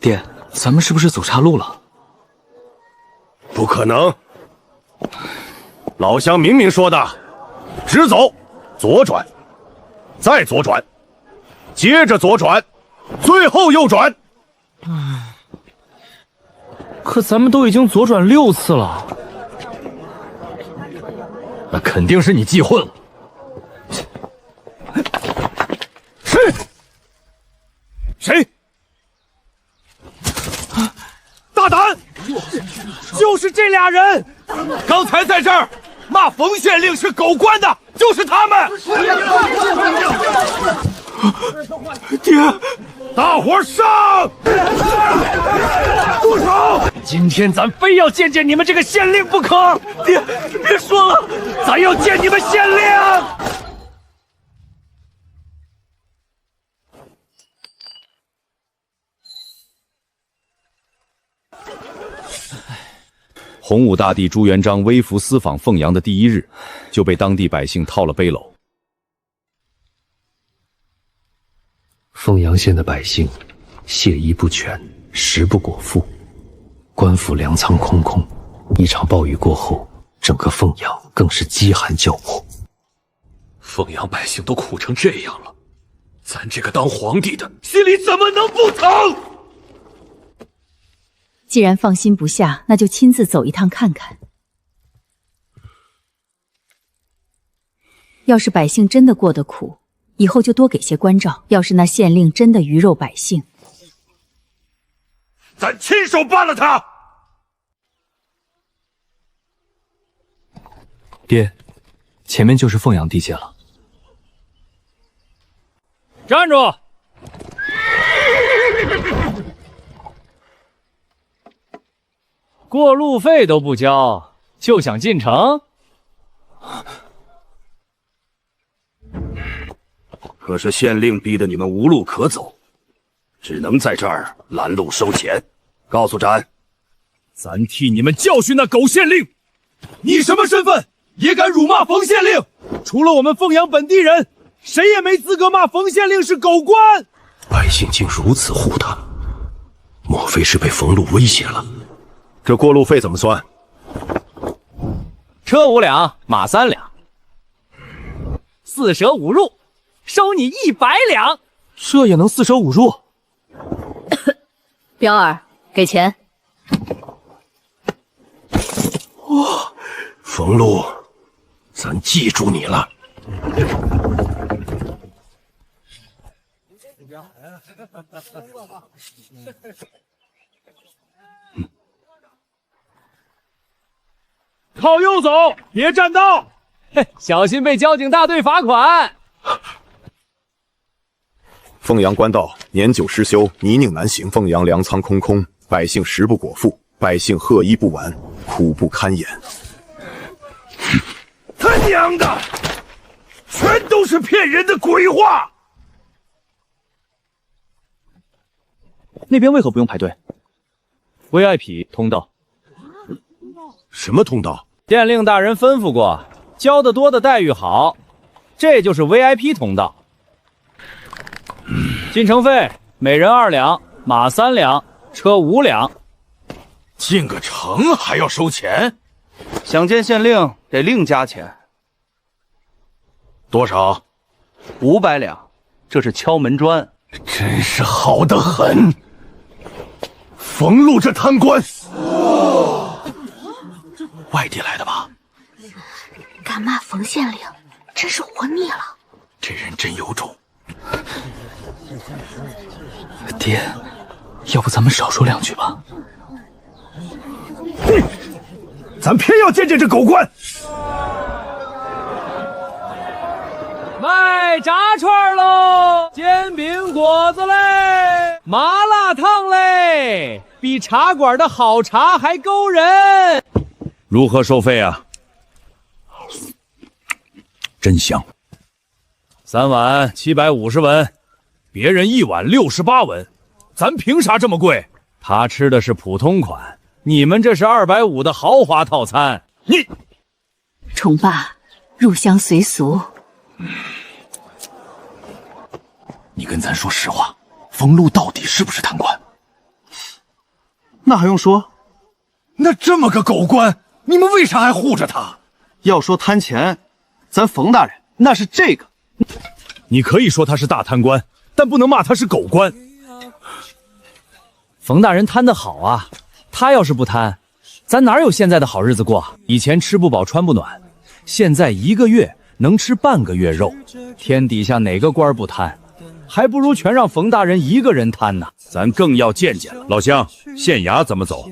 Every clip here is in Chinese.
爹，咱们是不是走岔路了？不可能！老乡明明说的，直走，左转，再左转，接着左转，最后右转。可咱们都已经左转6次了。那肯定是你记混了。谁？大胆！就是这俩人，刚才在这儿骂冯县令是狗官的，就是他们。爹，大伙上！住手！今天咱非要见见你们这个县令不可！爹，别说了，咱要见你们县令！洪武大帝朱元璋微服私访凤阳的第1日，就被当地百姓套了背篓。凤阳县的百姓谢衣不全，食不果腹，官府粮仓空空。一场暴雨过后，整个凤阳更是饥寒交迫。凤阳百姓都苦成这样了，咱这个当皇帝的心里怎么能不疼？既然放心不下，那就亲自走一趟看看。要是百姓真的过得苦，以后就多给些关照。要是那县令真的鱼肉百姓，咱亲手办了他。爹，前面就是凤阳地界了。站住！过路费都不交，就想进城？可是县令逼得你们无路可走，只能在这儿拦路收钱。告诉咱，咱替你们教训那狗县令！你什么身份，也敢辱骂冯县令？除了我们凤阳本地人，谁也没资格骂冯县令是狗官。百姓竟如此护他，莫非是被冯禄威胁了？这过路费怎么算？车5两，马3两，4舍5入，收你100两。这也能4舍5入？彪儿，给钱。哇，冯禄，咱记住你了。靠右走，别占道，小心被交警大队罚款。凤阳官道年久失修，泥泞难行，凤阳粮仓空空，百姓食不果腹，百姓褐衣不完，苦不堪言。他娘的，全都是骗人的鬼话！那边为何不用排队 VIP 通道。什么通道？县令大人吩咐过，交得多的待遇好，这就是 VIP 通道。进城费每人2两，马3两，车5两。进个城还要收钱？想见县令得另加钱。多少？500两，这是敲门砖。真是好得很。冯禄这贪官，外地来的吧？敢骂冯县令，真是活腻了。这人真有种。爹，要不咱们少说2句吧？咱偏要见见这狗官。卖炸串喽，煎饼果子嘞，麻辣烫嘞，比茶馆的好茶还勾人。如何收费啊？真香。3碗750文，别人1碗68文，咱凭啥这么贵？他吃的是普通款，你们这是250的豪华套餐。你，崇爸，入乡随俗。你跟咱说实话，冯禄到底是不是贪官？那还用说？那这么个狗官，你们为啥还护着他？要说贪钱，咱冯大人那是这个。你可以说他是大贪官，但不能骂他是狗官。冯大人贪得好啊，他要是不贪，咱哪有现在的好日子过？以前吃不饱穿不暖，现在1个月能吃半个月肉，天底下哪个官不贪？还不如全让冯大人一个人贪呢。咱更要见见了。老乡，县衙怎么走？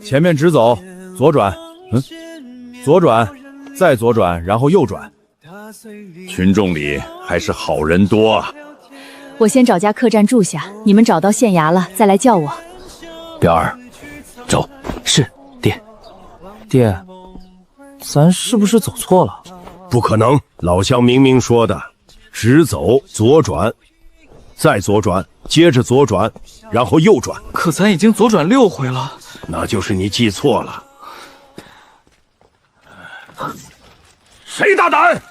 前面直走，左转，左转，再左转，然后右转。群众里还是好人多啊。我先找家客栈住下，你们找到县衙了再来叫我。表儿，走。是，爹。爹，咱是不是走错了？不可能，老乡明明说的，直走，左转，再左转，接着左转，然后右转。可咱已经左转6回了。那就是你记错了。谁大胆？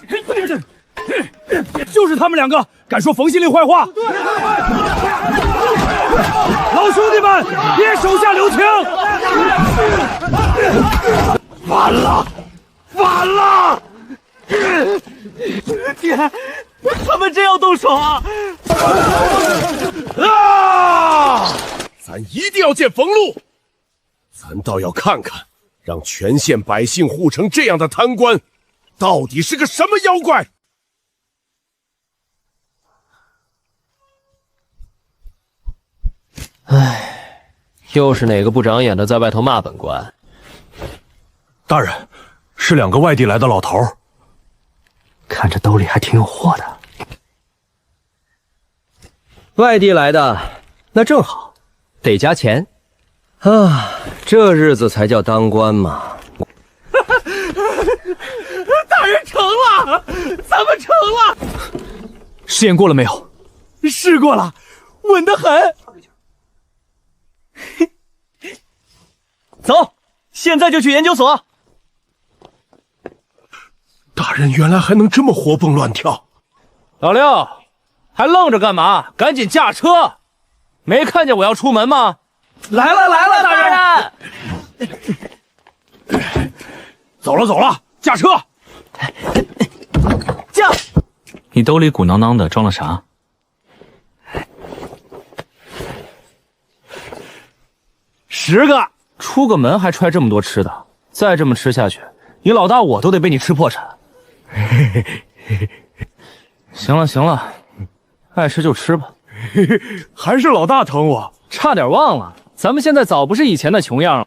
就是他们2个敢说冯县令坏话。老兄弟们，别手下留情！完了，完了！爹，他们真要动手啊！咱一定要见冯路，咱倒要看看，让全县百姓护成这样的贪官，到底是个什么妖怪？又是哪个不长眼的在外头骂本官？大人，是2个外地来的老头，看着兜里还挺有货的。外地来的，那正好，得加钱啊！这日子才叫当官嘛！大人成了，咱们成了！试验过了没有？试过了，稳得很。走，现在就去研究所。大人原来还能这么活蹦乱跳。老六，还愣着干嘛？赶紧驾车！没看见我要出门吗？来了来了，大人！走了走了，驾车！驾！你兜里鼓囊囊的装了啥？10个，出个门还揣这么多吃的，再这么吃下去，你老大我都得被你吃破产。行了行了，爱吃就吃吧。还是老大疼我，差点忘了，咱们现在早不是以前的穷样了。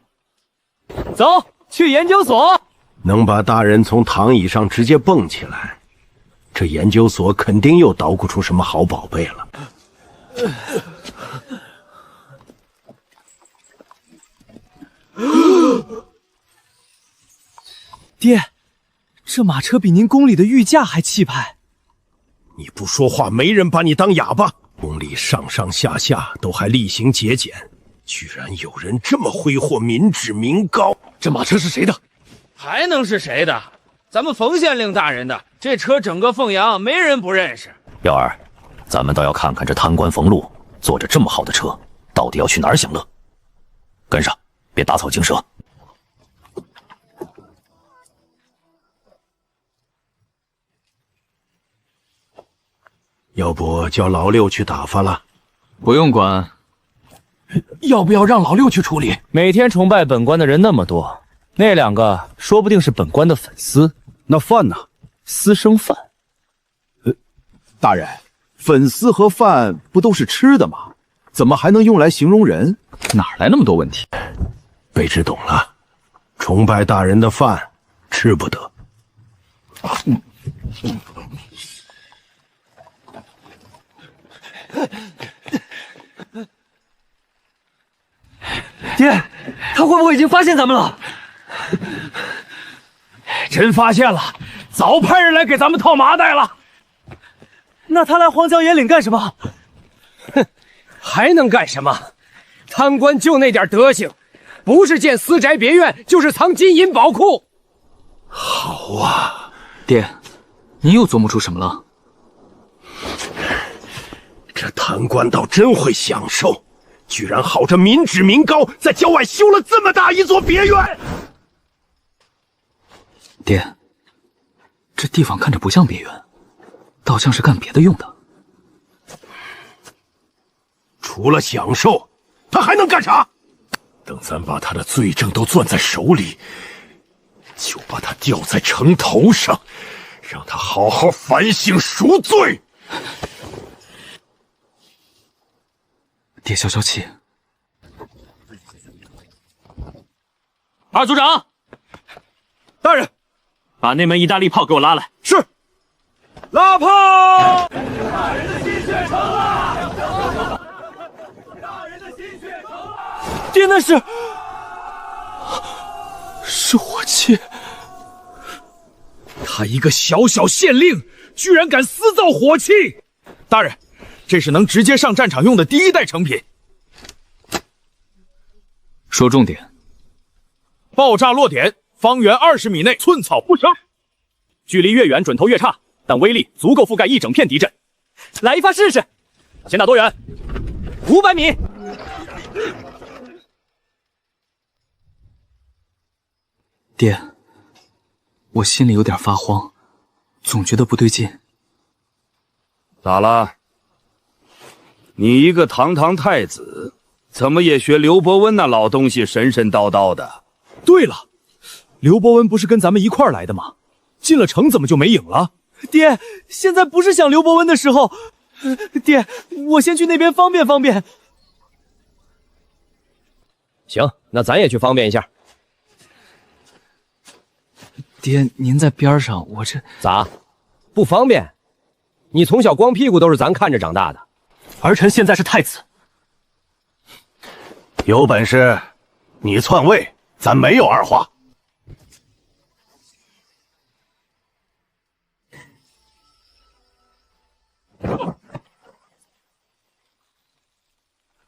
走，去研究所。能把大人从躺椅上直接蹦起来，这研究所肯定又捣鼓出什么好宝贝了。爹，这马车比您宫里的御驾还气派。你不说话，没人把你当哑巴。宫里上上下下都还厉行节俭，居然有人这么挥霍民脂民膏。这马车是谁的？还能是谁的？咱们冯县令大人的。这车整个凤阳没人不认识。表儿，咱们倒要看看这贪官冯路坐着这么好的车，到底要去哪儿享乐。跟上，别打草惊蛇。要不叫老六去打发了？不用管。要不要让老六去处理？每天崇拜本官的人那么多，那2个说不定是本官的粉丝。那饭呢？私生饭。大人，粉丝和饭不都是吃的吗？怎么还能用来形容人？哪来那么多问题？卑职懂了，崇拜大人的饭吃不得。爹，他会不会已经发现咱们了？真发现了，早派人来给咱们套麻袋了。那他来荒郊野岭干什么？哼，还能干什么？贪官就那点德行，不是建私宅别院，就是藏金银宝库。好啊，爹，你又琢磨出什么了？这贪官倒真会享受，居然号着民脂民膏，在郊外修了这么大一座别院。爹，这地方看着不像别院，倒像是干别的用的。除了享受，他还能干啥？等咱把他的罪证都攥在手里，就把他吊在城头上，让他好好反省赎罪。爹消消气。二组长，大人，把那门意大利炮给我拉来。是。拉炮！大人的心血成了！大人的心血成了！爹，那是火器。他一个小小县令，居然敢私造火器！大人，这是能直接上战场用的第一代成品。说重点。爆炸落点方圆20米内寸草不生，距离越远准头越差，但威力足够覆盖一整片敌阵。来一发试试。先打多远？500米。爹，我心里有点发慌，总觉得不对劲。咋了？你一个堂堂太子，怎么也学刘伯温那老东西神神叨叨的？对了，刘伯温不是跟咱们一块儿来的吗？进了城怎么就没影了？爹，现在不是想刘伯温的时候。爹，我先去那边方便方便。行，那咱也去方便一下。爹，您在边上，我这咋不方便？你从小光屁股都是咱看着长大的。儿臣现在是太子，有本事你篡位，咱没有二话。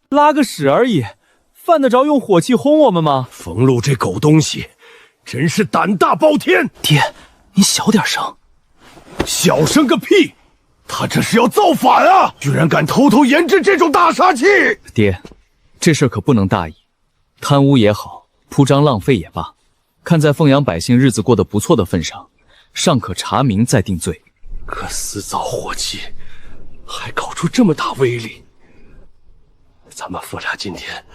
拉个屎而已，犯得着用火器轰我们吗？冯路这狗东西，真是胆大包天！爹，你小点声。小声个屁！他这是要造反啊！居然敢偷偷研制这种大杀器！爹，这事可不能大意，贪污也好，铺张浪费也罢，看在凤阳百姓日子过得不错的份上，尚可查明再定罪。可私造火器，还搞出这么大威力，咱们傅家今天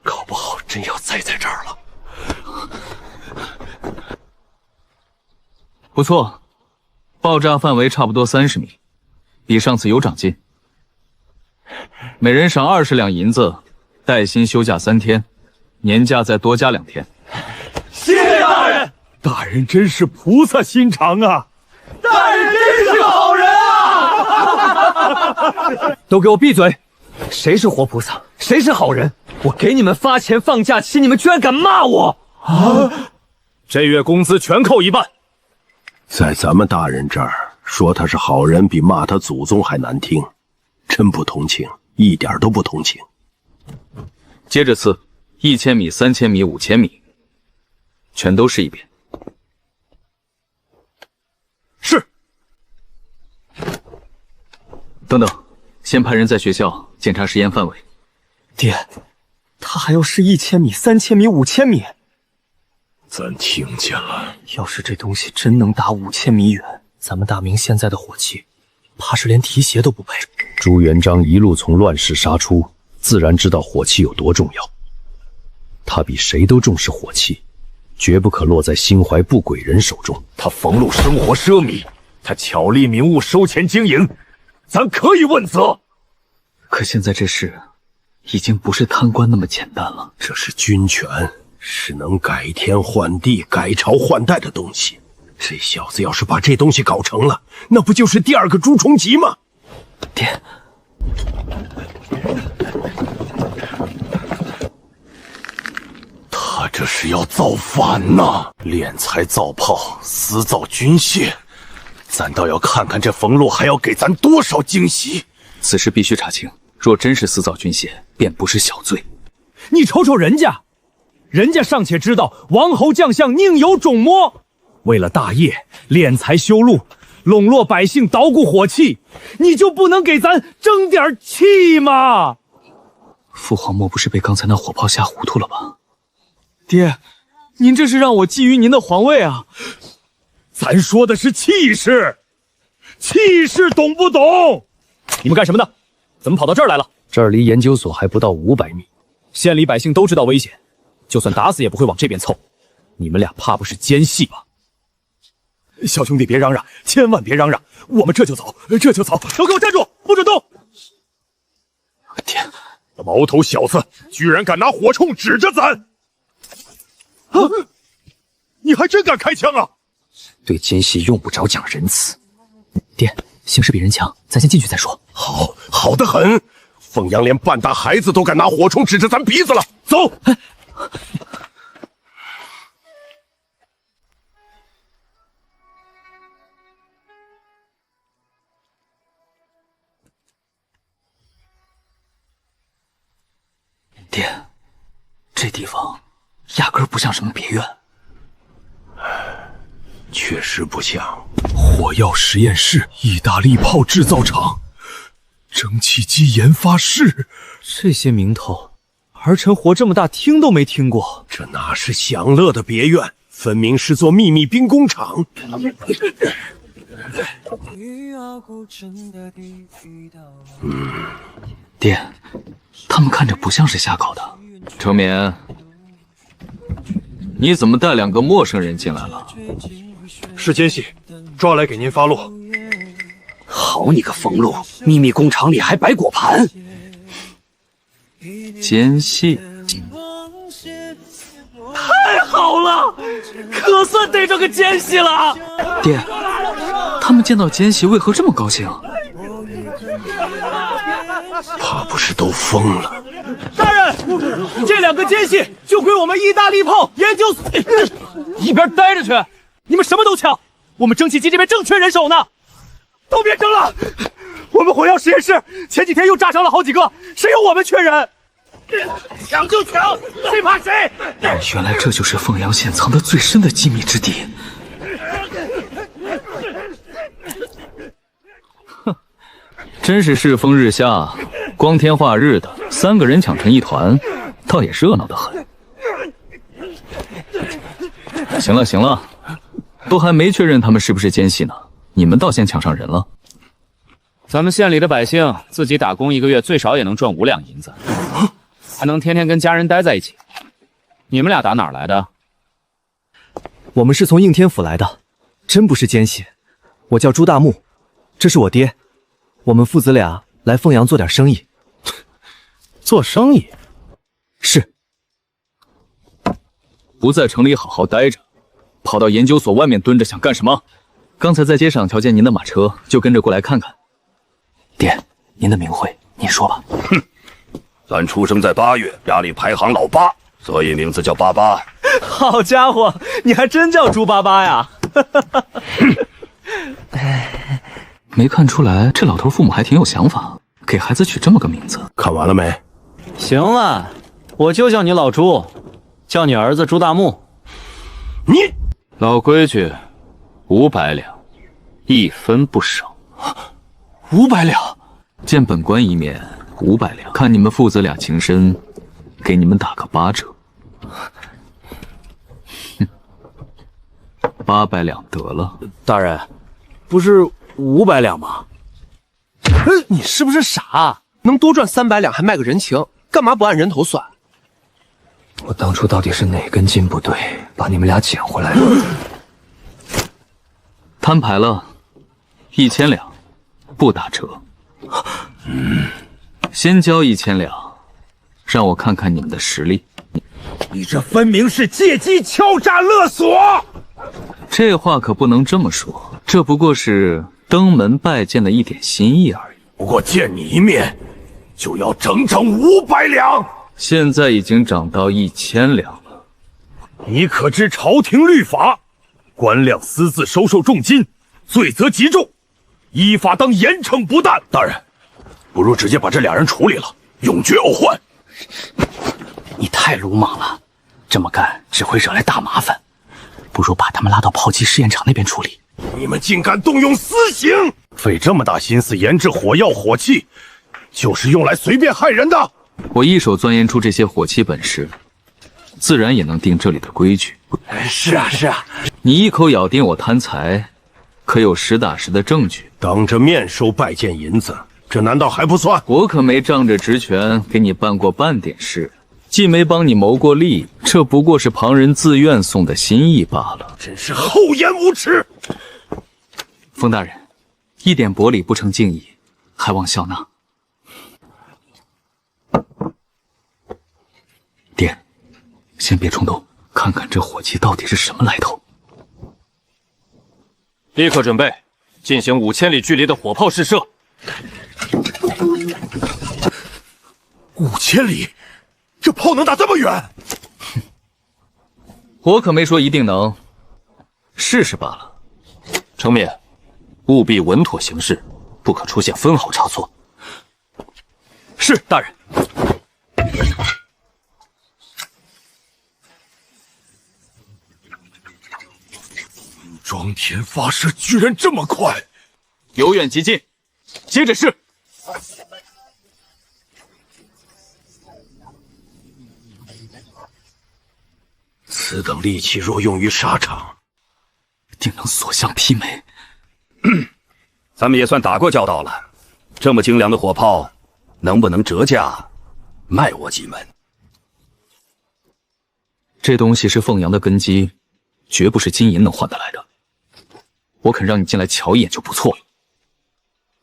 搞不好真要栽在这儿了。不错，爆炸范围差不多30米，比上次有长进。每人赏20两银子，带薪休假3天，年假再多加2天。谢谢大人！大人真是菩萨心肠啊！大人真是个好人啊！都给我闭嘴！谁是活菩萨？谁是好人？我给你们发钱放假期，你们居然敢骂我！这月工资全扣1半。在咱们大人这儿说他是好人，比骂他祖宗还难听，真不同情，一点都不同情。接着刺，1000米、3000米、5000米，全都试一遍。是。等等，先派人在学校检查实验范围。爹，他还要试1000米、3000米、5000米。咱听见了。要是这东西真能打5000米远，咱们大明现在的火器，怕是连提鞋都不配。朱元璋一路从乱世杀出，自然知道火器有多重要。他比谁都重视火器，绝不可落在心怀不轨人手中。他冯路生活奢靡，他巧立名目收钱经营，咱可以问责。可现在这事已经不是贪官那么简单了。这是军权，是能改天换地、改朝换代的东西。这小子要是把这东西搞成了，那不就是第2个朱重吉吗？爹，他这是要造反呐！敛财造炮，私造军械，咱倒要看看这冯路还要给咱多少惊喜。此事必须查清，若真是私造军械，便不是小罪。你瞅瞅人家，人家尚且知道王侯将相宁有种摸，为了大业敛财修路，笼络百姓捣鼓火器，你就不能给咱争点气吗？父皇莫不是被刚才那火炮吓糊涂了吧？爹，您这是让我觊觎您的皇位啊！咱说的是气势，气势懂不懂？你们干什么的？怎么跑到这儿来了？这儿离研究所还不到500米，县里百姓都知道危险，就算打死也不会往这边凑。你们俩怕不是奸细吧？小兄弟别嚷嚷，千万别嚷嚷，我们这就走，这就走！都给我站住，不准动！爹，毛头小子，居然敢拿火铳指着咱！啊！你还真敢开枪啊！对奸细用不着讲仁慈。爹，形势比人强，咱先进去再说。好得很！凤阳连半大孩子都敢拿火铳指着咱鼻子了，走！爹，这地方压根儿不像什么别院。确实不像。火药实验室、意大利炮制造厂、蒸汽机研发室，这些名头，儿臣活这么大听都没听过。这哪是享乐的别院，分明是座秘密兵工厂。爹，他们看着不像是瞎搞的。程绵，你怎么带2个陌生人进来了？是奸细，抓来给您发落。好你个俸禄，秘密工厂里还摆果盘。奸细，太好了，可算逮着个奸细了。爹，他们见到奸细为何这么高兴？怕不是都疯了。大人，这2个奸细就归我们意大利炮研究所。一边待着去！你们什么都抢，我们蒸汽机这边正缺人手呢。都别争了，我们火药实验室前几天又炸伤了好几个，谁有我们缺人？抢就抢，谁怕谁？原来这就是凤阳县藏得最深的机密之地。哼，真是世风日下，光天化日的，3个人抢成一团，倒也热闹得很。行了行了，都还没确认他们是不是奸细呢，你们倒先抢上人了。咱们县里的百姓自己打工1个月最少也能赚5两银子，还能天天跟家人待在一起。你们俩打哪儿来的？我们是从应天府来的，真不是奸细。我叫朱大木，这是我爹。我们父子俩来凤阳做点生意。做生意？是。不在城里好好待着，跑到研究所外面蹲着想干什么？刚才在街上瞧见您的马车，就跟着过来看看。爹，您的名讳，您说吧。哼，咱出生在8月，家里排行老8，所以名字叫巴巴。好家伙，你还真叫猪巴巴呀！没看出来，这老头父母还挺有想法，给孩子取这么个名字。看完了没？行了，我就叫你老朱，叫你儿子朱大木。你老规矩，500两，1分不少。500两，见本官一面500两，看你们父子俩情深，给你们打个8折。800两得了。大人，不是500两吗？你是不是傻？能多赚300两还卖个人情，干嘛不按人头算？我当初到底是哪根筋不对，把你们俩捡回来了？摊牌了，1000两，不打折。先交1000两，让我看看你们的实力。你这分明是借机敲诈勒索！这话可不能这么说，这不过是登门拜见的一点心意而已。不过见你一面，就要整整500两。现在已经涨到1000两了。你可知朝廷律法？官僚私自收受重金，罪责极重，依法当严惩不贷。大人，不如直接把这2人处理了，永绝后患。你太鲁莽了，这么干只会惹来大麻烦，不如把他们拉到炮击试验场那边处理。你们竟敢动用私刑，费这么大心思研制火药火器，就是用来随便害人的。我一手钻研出这些火器本事，自然也能定这里的规矩。是啊，是啊，你一口咬定我贪财，可有实打实的证据？当着面收拜见银子，这难道还不算？我可没仗着职权给你办过半点事，既没帮你谋过利，这不过是旁人自愿送的心意罢了。真是厚颜无耻！风大人，一点薄礼不成敬意，还望笑纳。爹，先别冲动，看看这火器到底是什么来头。立刻准备，进行5000里距离的火炮试射。5000里，这炮能打这么远？我可没说一定能，试试罢了。程敏，务必稳妥行事，不可出现分毫差错。是，大人。装填发射居然这么快！由远及近，接着试。此等利器若用于沙场，定能所向披靡。咱们也算打过交道了，这么精良的火炮，能不能折价卖我几门？这东西是凤阳的根基，绝不是金银能换得来的。我肯让你进来瞧一眼就不错了。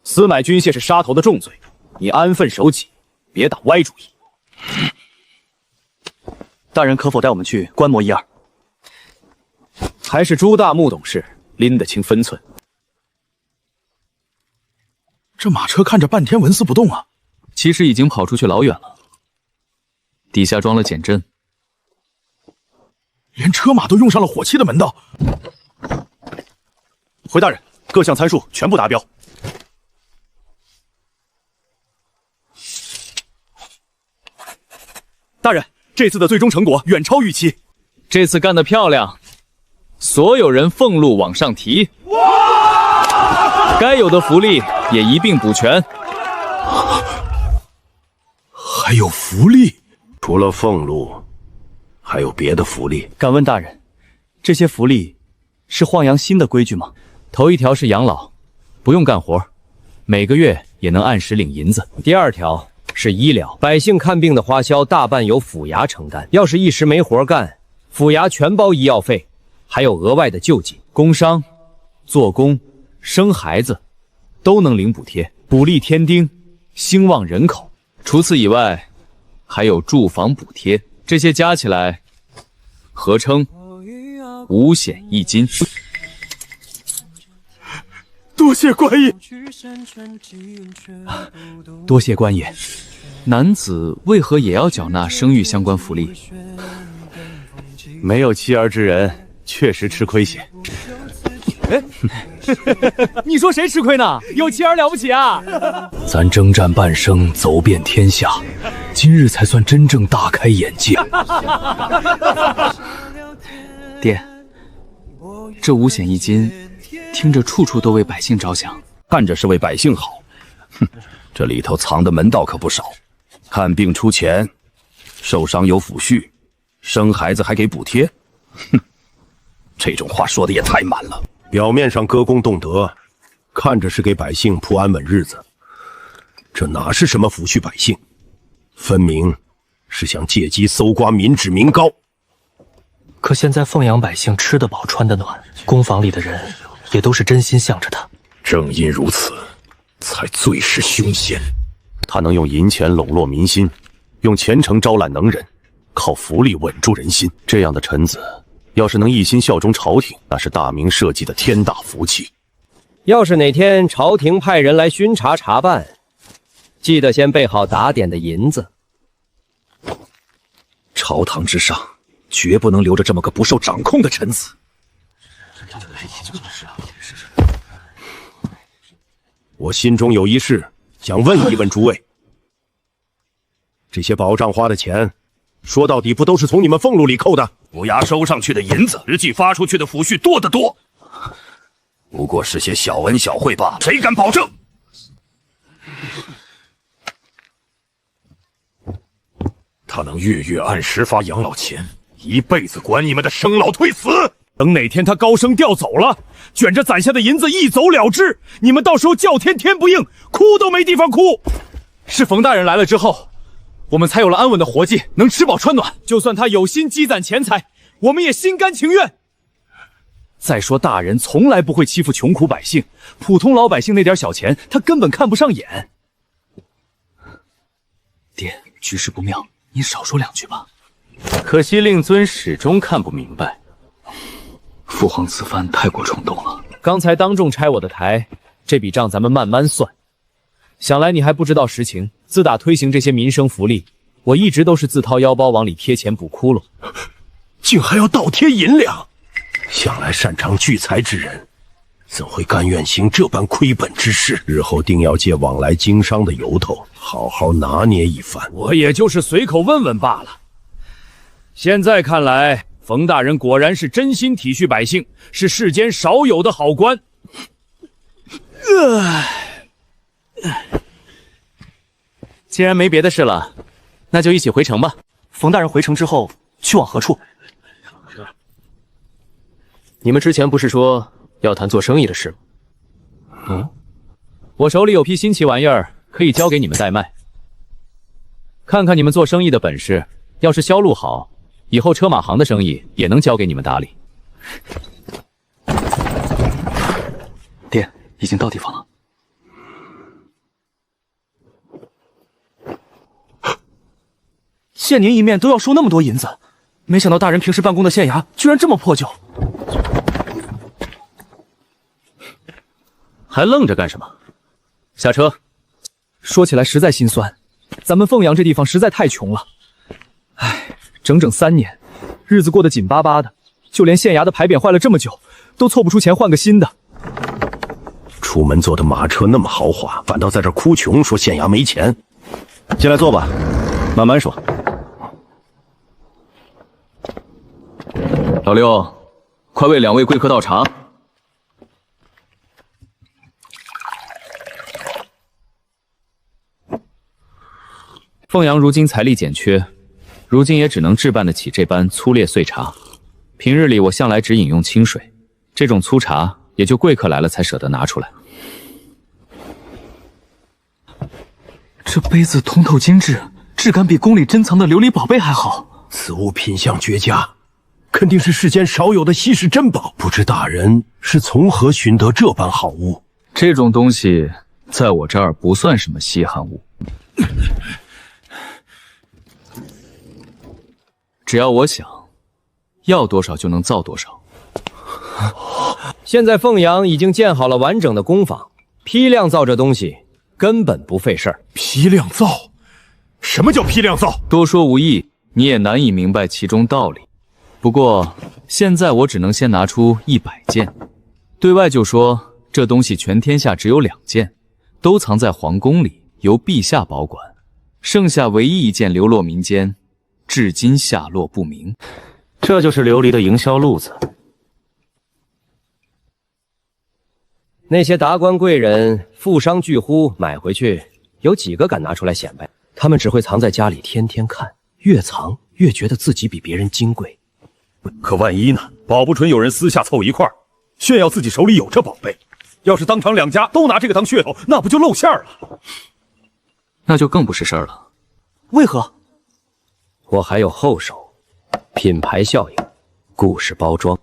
司买军械是杀头的重罪，你安分守己，别打歪主意。大人可否带我们去观摩一二？还是朱大木懂事，拎得清分寸。这马车看着半天纹丝不动啊，其实已经跑出去老远了，底下装了减震，连车马都用上了火器的门道。回大人，各项参数全部达标。大人，这次的最终成果远超预期。这次干得漂亮，所有人俸禄往上提，该有的福利也一并补全。还有福利？除了俸禄，还有别的福利？敢问大人，这些福利是晃阳新的规矩吗？头一条是养老，不用干活，每个月也能按时领银子。第二条是医疗，百姓看病的花销大半由府衙承担，要是一时没活干，府衙全包医药费，还有额外的救济。工伤、做工、生孩子都能领补贴，补力添丁，兴旺人口。除此以外，还有住房补贴，这些加起来合称5险1金。多谢官爷，多谢官爷。男子为何也要缴纳生育相关福利？没有妻儿之人，确实吃亏些。哎，你说谁吃亏呢？有妻儿了不起啊？咱征战半生，走遍天下，今日才算真正大开眼界。爹，这5险1金，听着处处都为百姓着想，看着是为百姓好，哼，这里头藏的门道可不少。看病出钱，受伤有抚恤，生孩子还给补贴，哼，这种话说的也太满了。表面上歌功动德，看着是给百姓铺安稳日子，这哪是什么抚恤百姓，分明是想借机搜刮民脂民膏。可现在凤阳百姓吃得饱穿得暖，宫房里的人也都是真心向着他。正因如此，才最是凶险。他能用银钱笼络民心，用虔诚招揽能人，靠福利稳住人心。这样的臣子，要是能一心效忠朝廷，那是大明社稷的天大福气。要是哪天朝廷派人来巡查查办，记得先备好打点的银子。朝堂之上，绝不能留着这么个不受掌控的臣子。我心中有一事，想问一问诸位：这些保障花的钱，说到底不都是从你们俸禄里扣的？府衙收上去的银子，实际发出去的抚恤多得多，不过是些小恩小惠罢了，谁敢保证？他能月月按时发养老钱，一辈子管你们的生老退死。等哪天他高升调走了，卷着攒下的银子一走了之，你们到时候叫天天不应，哭都没地方哭。是冯大人来了之后，我们才有了安稳的活计，能吃饱穿暖。就算他有心积攒钱财，我们也心甘情愿。再说大人从来不会欺负穷苦百姓，普通老百姓那点小钱，他根本看不上眼。爹，局势不妙，你少说2句吧。可惜令尊始终看不明白。父皇此番太过冲动了，刚才当众拆我的台，这笔账咱们慢慢算。想来你还不知道实情，自打推行这些民生福利，我一直都是自掏腰包往里贴钱补窟窿，竟还要倒贴银两。向来擅长聚财之人，怎会甘愿行这般亏本之事？日后定要借往来经商的由头，好好拿捏一番。我也就是随口问问罢了。现在看来，冯大人果然是真心体恤百姓，是世间少有的好官。既然没别的事了，那就一起回城吧。冯大人回城之后去往何处？你们之前不是说要谈做生意的事吗？我手里有批新奇玩意儿，可以交给你们代卖，看看你们做生意的本事。要是销路好，以后车马行的生意也能交给你们打理。爹，已经到地方了。见您一面都要收那么多银子，没想到大人平时办公的县衙居然这么破旧。还愣着干什么？下车。说起来实在心酸，咱们凤阳这地方实在太穷了。唉，整整3年，日子过得紧巴巴的，就连县衙的牌匾坏了这么久，都凑不出钱换个新的。出门坐的马车那么豪华，反倒在这儿哭穷，说县衙没钱。进来坐吧，慢慢说。老六，快为2位贵客倒茶。凤阳如今财力减缺，如今也只能置办得起这般粗劣碎茶。平日里我向来只饮用清水，这种粗茶也就贵客来了才舍得拿出来。这杯子通透精致，质感比宫里珍藏的琉璃宝贝还好。此物品相绝佳，肯定是世间少有的稀世珍宝。不知大人是从何寻得这般好物？这种东西在我这儿不算什么稀罕物。只要我想，要多少就能造多少。现在凤阳已经建好了完整的工坊，批量造这东西根本不费事儿。批量造？什么叫批量造？多说无益，你也难以明白其中道理。不过现在我只能先拿出100件，对外就说这东西全天下只有2件，都藏在皇宫里，由陛下保管，剩下唯一1件流落民间，至今下落不明。这就是琉璃的营销路子。那些达官贵人、富商巨户买回去，有几个敢拿出来显摆？他们只会藏在家里天天看，越藏越觉得自己比别人金贵。可万一呢？保不准有人私下凑一块儿，炫耀自己手里有这宝贝。要是当场2家都拿这个当噱头，那不就露馅了？那就更不是事儿了。为何？我还有后手，品牌效应，故事包装。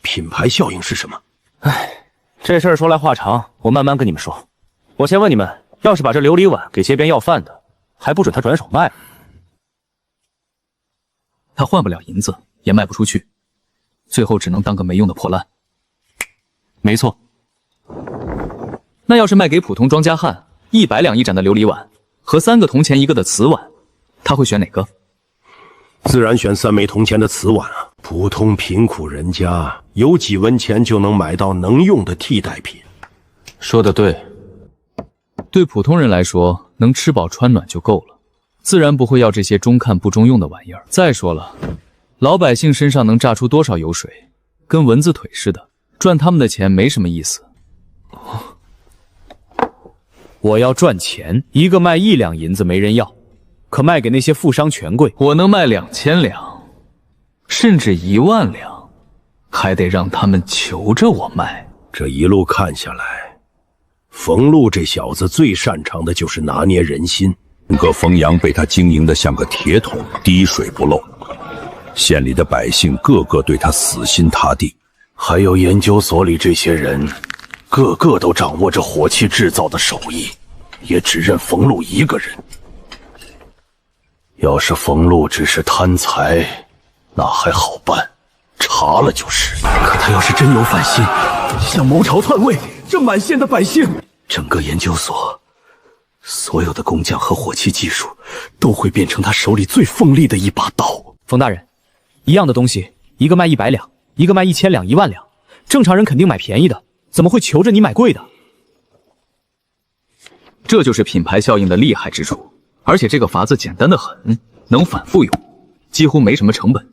品牌效应是什么？这事儿说来话长，我慢慢跟你们说。我先问你们，要是把这琉璃碗给街边要饭的，还不准他转手卖？他换不了银子，也卖不出去，最后只能当个没用的破烂。没错。那要是卖给普通庄稼汉，100两1盏的琉璃碗和3个铜钱1个的瓷碗，他会选哪个？自然选3枚铜钱的瓷碗啊！普通贫苦人家有几文钱就能买到能用的替代品。说得对，对普通人来说，能吃饱穿暖就够了，自然不会要这些中看不中用的玩意儿。再说了，老百姓身上能榨出多少油水，跟蚊子腿似的，赚他们的钱没什么意思。我要赚钱，一个卖1两银子没人要，可卖给那些富商权贵。我能卖2000两，甚至1万两，还得让他们求着我卖。这一路看下来，冯路这小子最擅长的就是拿捏人心。整个冯阳被他经营得像个铁桶，滴水不漏。县里的百姓个个对他死心塌地，还有研究所里这些人，个个都掌握着火器制造的手艺，也只认冯路一个人。要是冯路只是贪财，那还好办，查了就是。可他要是真有反心，想谋朝篡位，这满县的百姓，整个研究所，所有的工匠和火器技术，都会变成他手里最锋利的一把刀。冯大人，一样的东西，一个卖100两，一个卖1000两、1万两，正常人肯定买便宜的，怎么会求着你买贵的？这就是品牌效应的厉害之处，而且这个法子简单的很，能反复用，几乎没什么成本。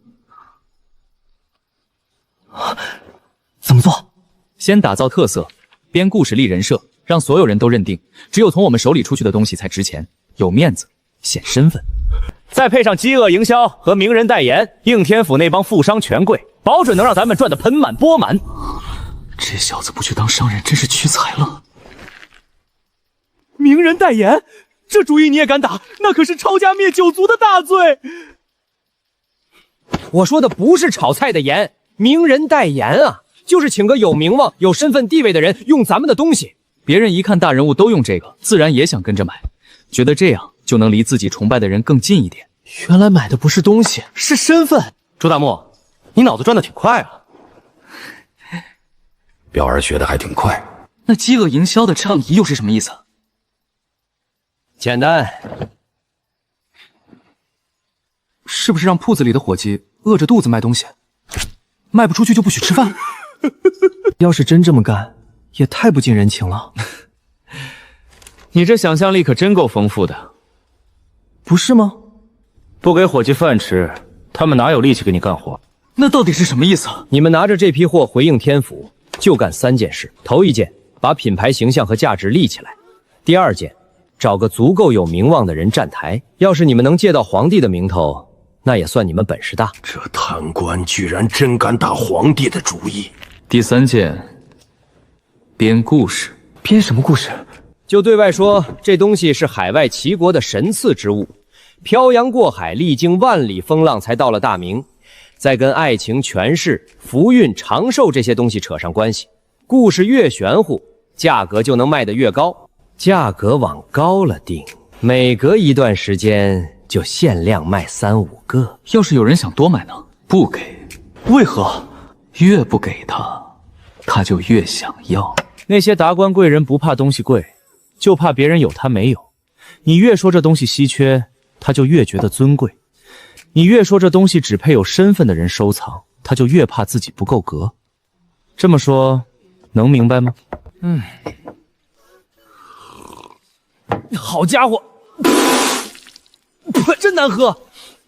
怎么做？先打造特色，编故事立人设，让所有人都认定，只有从我们手里出去的东西才值钱，有面子，显身份。再配上饥饿营销和名人代言，应天府那帮富商权贵，保准能让咱们赚得盆满钵满。这小子不去当商人，真是屈才了。名人代言，这主意你也敢打？那可是抄家灭九族的大罪。我说的不是炒菜的盐，名人代言啊，就是请个有名望、有身份地位的人用咱们的东西。别人一看大人物都用这个，自然也想跟着买，觉得这样就能离自己崇拜的人更近一点。原来买的不是东西，是身份。周大木，你脑子转得挺快啊。表儿学得还挺快。那饥饿营销的倡议又是什么意思？简单，是不是让铺子里的伙计饿着肚子卖东西，卖不出去就不许吃饭？要是真这么干，也太不近人情了。你这想象力可真够丰富的，不是吗？不给伙计饭吃，他们哪有力气给你干活？那到底是什么意思？你们拿着这批货回应天府，就干3件事。头一件，把品牌形象和价值立起来；第二件，找个足够有名望的人站台。要是你们能借到皇帝的名头，那也算你们本事大。这贪官居然真敢打皇帝的主意。第3件，编故事。编什么故事？就对外说这东西是海外齐国的神赐之物，漂洋过海，历经万里风浪才到了大明，再跟爱情、权势、福运、长寿这些东西扯上关系。故事越玄乎，价格就能卖得越高。价格往高了定，每隔一段时间就限量卖3、5个。要是有人想多买呢？不给。为何？越不给他，他就越想要。那些达官贵人不怕东西贵，就怕别人有他没有。你越说这东西稀缺，他就越觉得尊贵；你越说这东西只配有身份的人收藏，他就越怕自己不够格。这么说，能明白吗？好家伙，真难喝！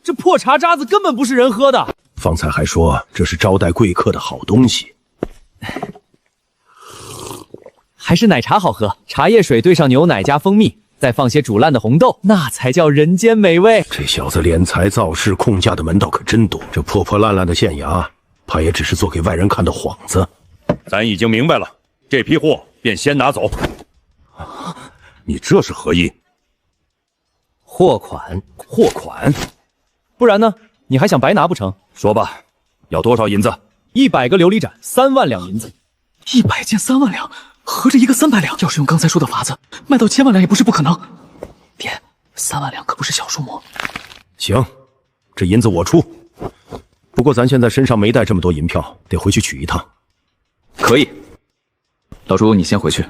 这破茶渣子根本不是人喝的。方才还说这是招待贵客的好东西，还是奶茶好喝。茶叶水兑上牛奶加蜂蜜，再放些煮烂的红豆，那才叫人间美味。这小子敛财造势，控价的门道可真多。这破破烂烂的县衙，怕也只是做给外人看的幌子。咱已经明白了，这批货便先拿走。你这是何意？货款，货款，不然呢？你还想白拿不成？说吧，要多少银子？100个琉璃盏，3万两银子。100件3万两，合着一个300两。要是用刚才说的法子，卖到1000万两也不是不可能。爹，3万两可不是小数目。行，这银子我出。不过咱现在身上没带这么多银票，得回去取一趟。可以，老朱你先回去，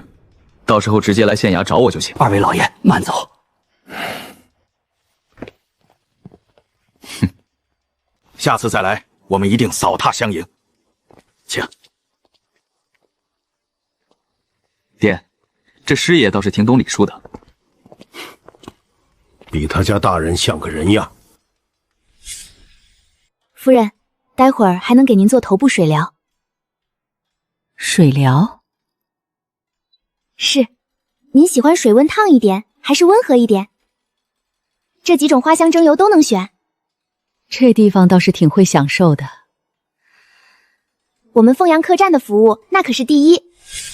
到时候直接来县衙找我就行。2位老爷慢走。下次再来，我们一定扫榻相迎。请。爹，这师爷倒是挺懂礼数的，比他家大人像个人样。夫人，待会儿还能给您做头部水疗。水疗？是，您喜欢水温烫一点，还是温和一点？这几种花香蒸馏都能选。这地方倒是挺会享受的。我们凤阳客栈的服务那可是第一。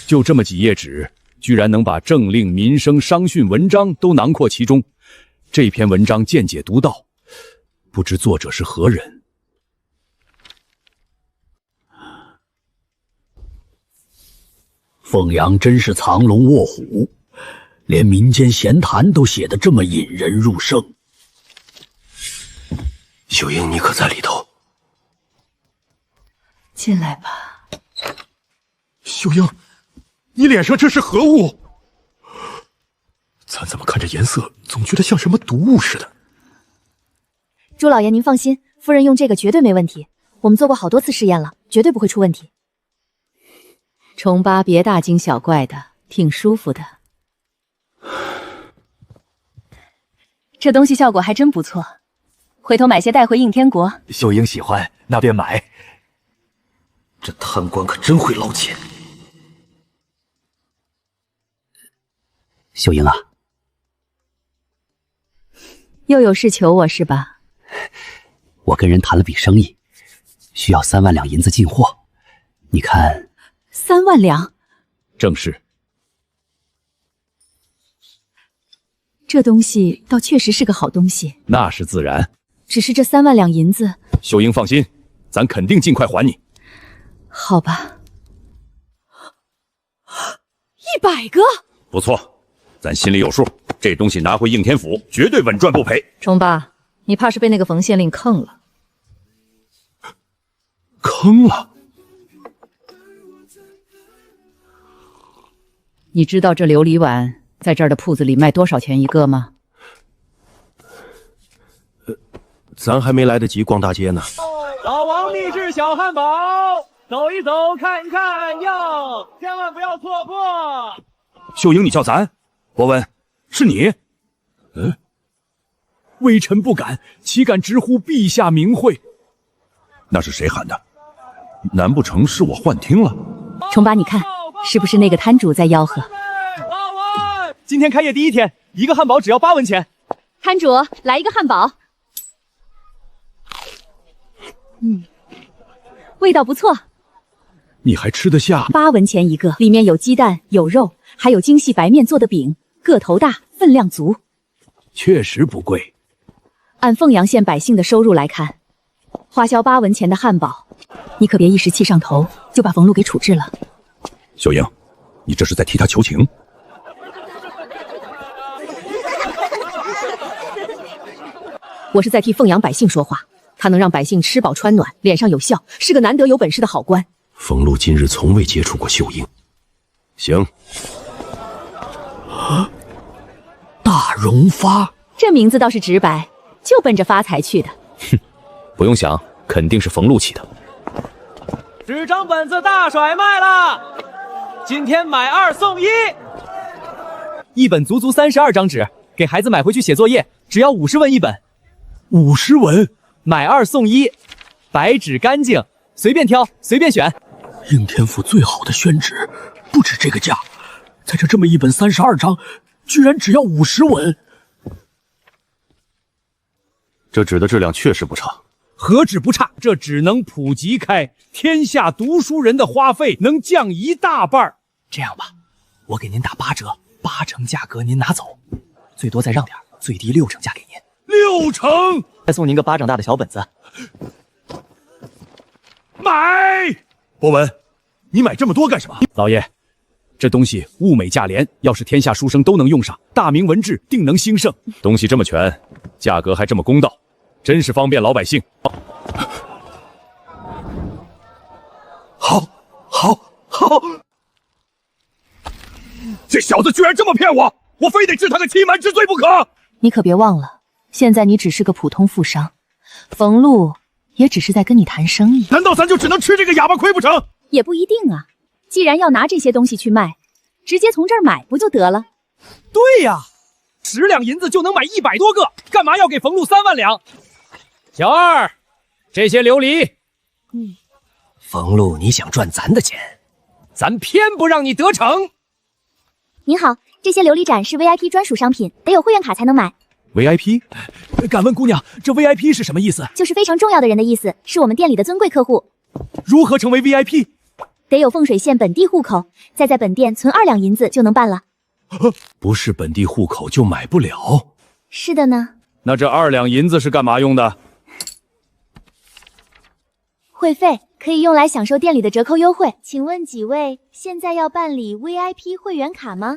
就这么几页纸，居然能把政令、民生、商训文章都囊括其中。这篇文章见解独到，不知作者是何人。凤阳真是藏龙卧虎，连民间闲谈都写得这么引人入胜。秀英，你可在里头？进来吧。秀英，你脸上这是何物？咱怎么看这颜色，总觉得像什么毒物似的。朱老爷，您放心，夫人用这个绝对没问题。我们做过好多次试验了，绝对不会出问题。重八别大惊小怪的，挺舒服的。这东西效果还真不错，回头买些带回应天国。秀英喜欢，那便买。这贪官可真会捞钱。秀英啊，又有事求我是吧？我跟人谈了笔生意，需要3万两银子进货，你看？3万两？正是。这东西倒确实是个好东西。那是自然。只是这3万两银子，秀英放心，咱肯定尽快还你。好吧。100个？不错，咱心里有数。这东西拿回应天府，绝对稳赚不赔。重八，你怕是被那个冯县令坑了。坑了？你知道这琉璃碗在这儿的铺子里卖多少钱一个吗？咱还没来得及逛大街呢。老王秘制小汉堡，走一走，看一看，要千万不要错过。秀英，你叫咱？博文，是你？微臣不敢，岂敢直呼陛下名讳？那是谁喊的？难不成是我幻听了？重八，你看，是不是那个摊主在吆喝？今天开业第一天，一个汉堡只要8文钱。摊主，来一个汉堡。味道不错。你还吃得下？8文钱一个，里面有鸡蛋，有肉，还有精细白面做的饼，个头大，分量足。确实不贵。按凤阳县百姓的收入来看，花销8文钱的汉堡，你可别一时气上头就把冯路给处置了。秀英，你这是在替他求情？我是在替凤阳百姓说话，他能让百姓吃饱穿暖，脸上有笑，是个难得有本事的好官。冯路今日从未接触过秀英。行。大荣发，这名字倒是直白，就奔着发财去的。哼，不用想，肯定是冯路起的。纸张本子大甩卖了，今天买2送1，一本足足32张纸，给孩子买回去写作业，只要50文一本。50文，买2送1，白纸干净，随便挑，随便选。应天府最好的宣纸，不止这个价，在这么一本32张，居然只要50文。这纸的质量确实不差。何止不差，这纸能普及开，天下读书人的花费能降一大半。这样吧，我给您打8折，8成价格您拿走，最多再让点，最低6成价给您。6成，再送您个巴掌大的小本子。买！博文，你买这么多干什么？老爷，这东西物美价廉，要是天下书生都能用上，大明文治定能兴盛。东西这么全，价格还这么公道，真是方便老百姓。好，这小子居然这么骗我，我非得治他个欺瞒之罪不可。你可别忘了，现在你只是个普通富商，冯路也只是在跟你谈生意。难道咱就只能吃这个哑巴亏不成？也不一定啊，既然要拿这些东西去卖，直接从这儿买不就得了？对呀，10两银子就能买100多个，干嘛要给冯路3万两？小二，这些琉璃。冯路，你想赚咱的钱，咱偏不让你得逞。您好，这些琉璃盏是 VIP 专属商品，得有会员卡才能买。VIP？ 敢问姑娘，这 VIP 是什么意思？就是非常重要的人的意思，是我们店里的尊贵客户。如何成为 VIP？ 得有凤水县本地户口，再在本店存2两银子就能办了。不是本地户口就买不了？是的呢。那这2两银子是干嘛用的？会费可以用来享受店里的折扣优惠。请问几位现在要办理 VIP 会员卡吗？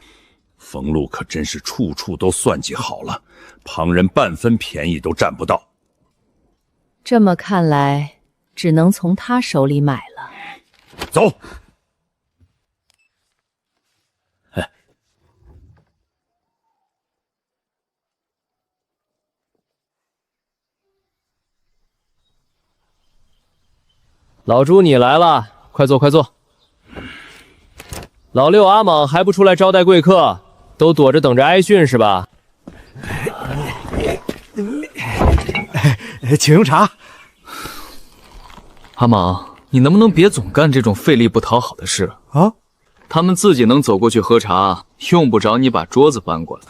冯路可真是处处都算计好了，旁人半分便宜都占不到。这么看来，只能从他手里买了。走。老朱，你来了，快坐，快坐。老六、阿莽还不出来招待贵客，都躲着等着挨训是吧？请用茶。阿莽，你能不能别总干这种费力不讨好的事啊？他们自己能走过去喝茶，用不着你把桌子搬过来。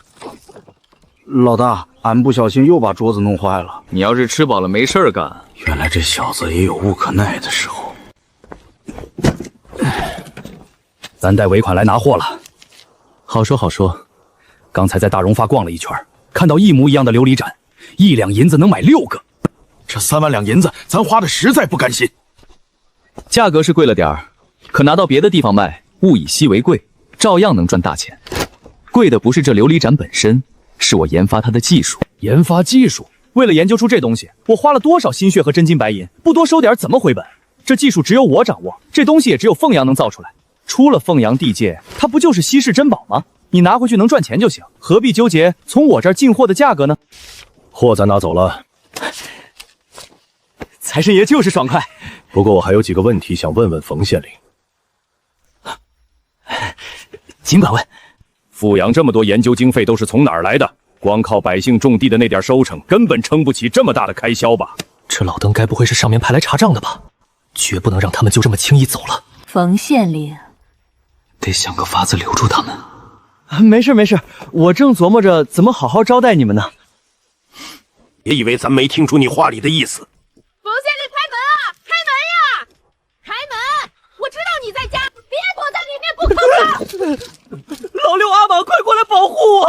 老大，俺不小心又把桌子弄坏了。你要是吃饱了没事儿干，原来这小子也有无可奈的时候。咱带尾款来拿货了。好说好说。刚才在大荣发逛了一圈，看到一模一样的琉璃盏，1两银子能买6个。这3万两银子，咱花的实在不甘心。价格是贵了点儿，可拿到别的地方卖，物以稀为贵，照样能赚大钱。贵的不是这琉璃盏本身，是我研发它的技术。研发技术？为了研究出这东西，我花了多少心血和真金白银，不多收点怎么回本？这技术只有我掌握，这东西也只有凤阳能造出来。出了凤阳地界，它不就是稀世珍宝吗？你拿回去能赚钱就行，何必纠结从我这儿进货的价格呢？货咱拿走了，财神爷就是爽快。不过我还有几个问题想问问冯县令。尽管问。富阳这么多研究经费都是从哪儿来的？光靠百姓种地的那点收成，根本撑不起这么大的开销吧？这老登该不会是上面派来查账的吧？绝不能让他们就这么轻易走了。冯县令，得想个法子留住他们。没事没事，我正琢磨着怎么好好招待你们呢。别以为咱没听出你话里的意思。冯县令，开门啊！开门呀！开门！我知道你在家，别躲在里面不吭声。老六、阿莽，快过来保护我！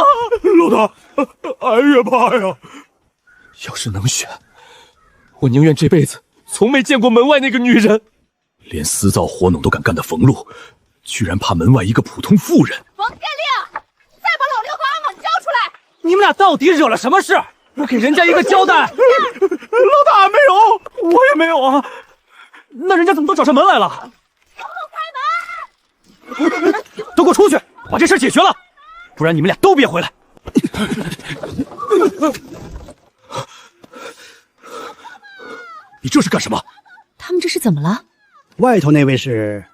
老大，俺也怕呀。要是能选，我宁愿这辈子从没见过门外那个女人。连私造活弩都敢干的冯路，居然怕门外一个普通妇人。冯县令，再把老六和阿莽交出来！你们俩到底惹了什么事？不给人家一个交代！老大没有，我也没有啊。那人家怎么都找上门来了？开门！都给我出去，把这事解决了，不然你们俩都别回来。你这是干什么？他们这是怎么了？外头那位是？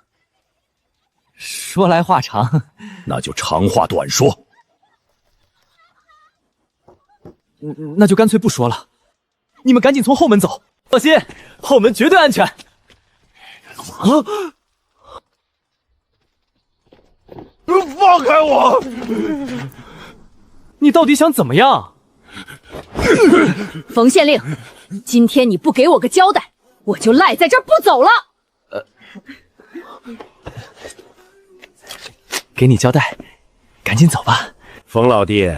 说来话长，那就长话短说。那就干脆不说了，你们赶紧从后门走。放心，后门绝对安全。放开我！你到底想怎么样？冯县令，今天你不给我个交代，我就赖在这儿不走了。给你交代，赶紧走吧。冯老弟，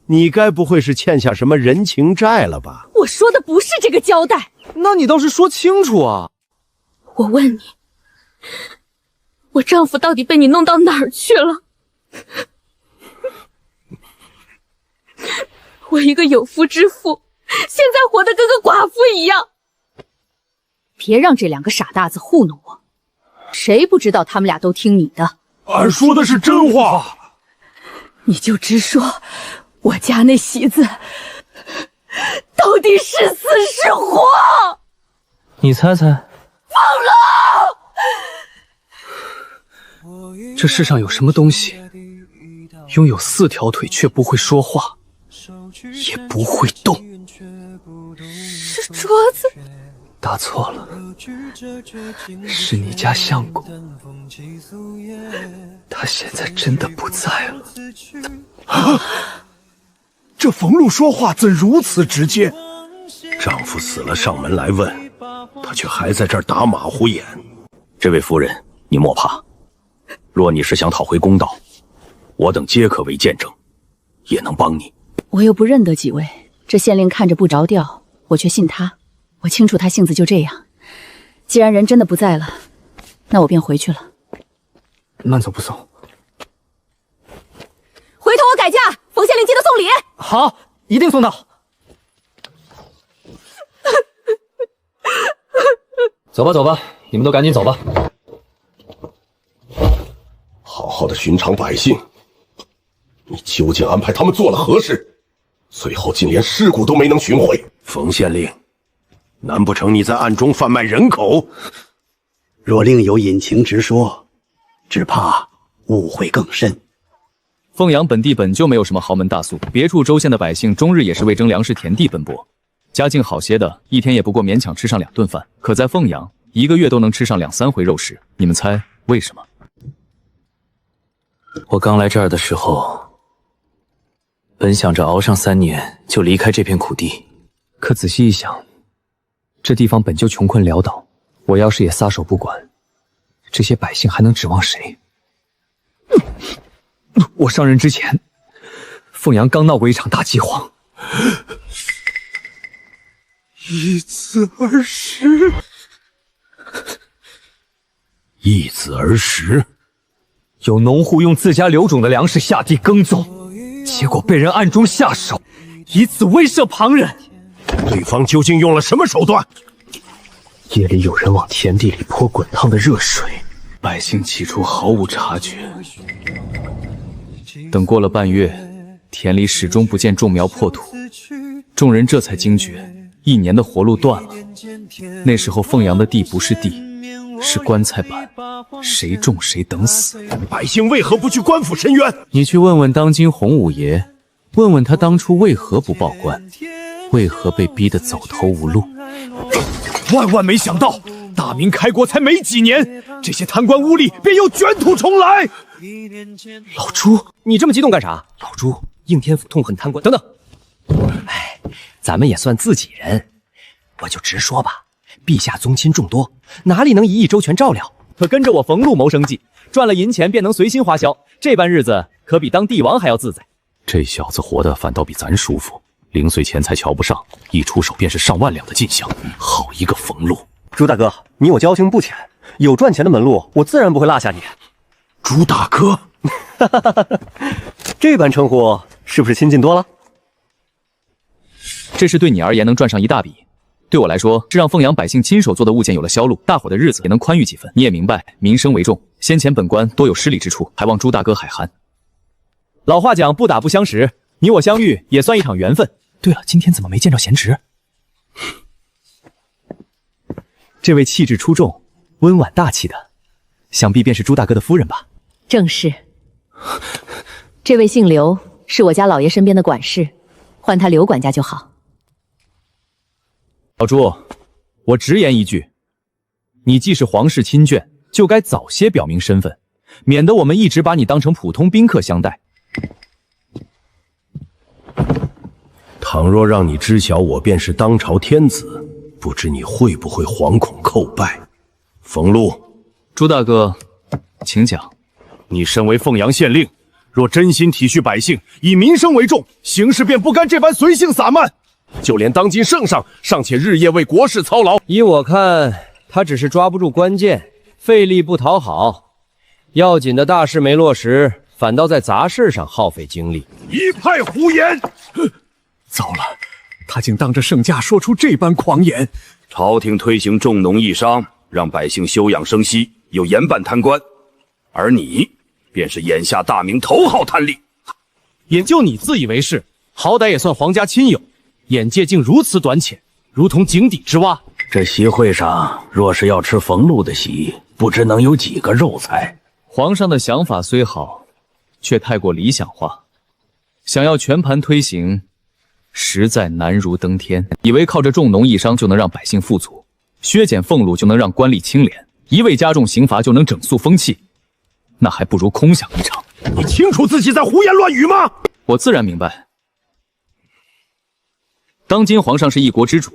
你该不会是欠下什么人情债了吧？我说的不是这个交代。那你倒是说清楚啊！我问你，我丈夫到底被你弄到哪儿去了？我一个有夫之妇，现在活得跟个寡妇一样。别让这2个傻大子糊弄我，谁不知道他们俩都听你的？俺说的是真话。你就直说，我家那喜子到底是死是活？你猜猜。放了！这世上有什么东西拥有4条腿却不会说话，也不会动？是桌子。答错了，是你家相公，他现在真的不在了。这冯路说话怎如此直接？丈夫死了上门来问，她却还在这儿打马虎眼。这位夫人，你莫怕，若你是想讨回公道，我等皆可为见证，也能帮你。我又不认得几位，这县令看着不着调，我却信他。我清楚他性子就这样。既然人真的不在了，那我便回去了。慢走不送。回头我改嫁，冯县令记得送礼。好，一定送到。走吧，走吧，你们都赶紧走吧。好好的寻常百姓，你究竟安排他们做了何事？最后竟连尸骨都没能寻回。冯县令，难不成你在暗中贩卖人口？若另有隐情直说，只怕误会更深。凤阳本地本就没有什么豪门大族，别处州县的百姓终日也是为争粮食田地奔波，家境好些的，一天也不过勉强吃上2顿饭，可在凤阳，一个月都能吃上2、3回肉食。你们猜为什么？我刚来这儿的时候，本想着熬上3年就离开这片苦地，可仔细一想，这地方本就穷困潦倒，我要是也撒手不管，这些百姓还能指望谁？我上任之前，凤阳刚闹过一场大饥荒，一子而食，一子而食。有农户用自家留种的粮食下地耕种，结果被人暗中下手，以此威慑旁人。对方究竟用了什么手段？夜里有人往田地里泼滚烫的热水，百姓起初毫无察觉。等过了半月，田里始终不见种苗破土，众人这才惊觉1年的活路断了。那时候凤阳的地不是地，是棺材板，谁种谁等死。百姓为何不去官府申冤？你去问问当今洪五爷，问问他当初为何不报官，为何被逼得走投无路。万万没想到，大明开国才没几年，这些贪官污吏便又卷土重来。老朱，你这么激动干啥？老朱，应天府痛恨贪官。等等，哎，咱们也算自己人，我就直说吧。陛下宗亲众多，哪里能一意周全照料？可跟着我冯路谋生计，赚了银钱便能随心花销，这般日子可比当帝王还要自在。这小子活得反倒比咱舒服，零碎钱财瞧不上，一出手便是上万两的进项。好一个冯路！朱大哥，你我交情不浅，有赚钱的门路，我自然不会落下你。朱大哥，这般称呼是不是亲近多了？这事对你而言能赚上一大笔，对我来说是让凤阳百姓亲手做的物件有了销路，大伙的日子也能宽裕几分。你也明白，民生为重，先前本官多有失礼之处，还望朱大哥海涵。老话讲不打不相识，你我相遇也算一场缘分。对了，今天怎么没见着贤侄？这位气质出众、温婉大气的，想必便是朱大哥的夫人吧？正是。这位姓刘，是我家老爷身边的管事，唤他刘管家就好。老朱，我直言一句，你既是皇室亲眷，就该早些表明身份，免得我们一直把你当成普通宾客相待。倘若让你知晓我便是当朝天子，不知你会不会惶恐叩拜？冯路，朱大哥，请讲。你身为凤阳县令，若真心体恤百姓，以民生为重，行事便不该这般随性洒漫。就连当今圣上尚且日夜为国事操劳。依我看，他只是抓不住关键，费力不讨好，要紧的大事没落实，反倒在杂事上耗费精力。一派胡言！糟了，他竟当着圣驾说出这般狂言。朝廷推行重农抑商，让百姓休养生息，又严办贪官，而你便是眼下大明头号贪吏。也就你自以为是，好歹也算皇家亲友，眼界竟如此短浅，如同井底之蛙。这席会上若是要吃冯路的席，不知能有几个肉菜。皇上的想法虽好，却太过理想化，想要全盘推行，实在难如登天。以为靠着重农抑商就能让百姓富足，削减俸禄就能让官吏清廉，一味加重刑罚就能整肃风气，那还不如空想一场。你清楚自己在胡言乱语吗？我自然明白，当今皇上是一国之主，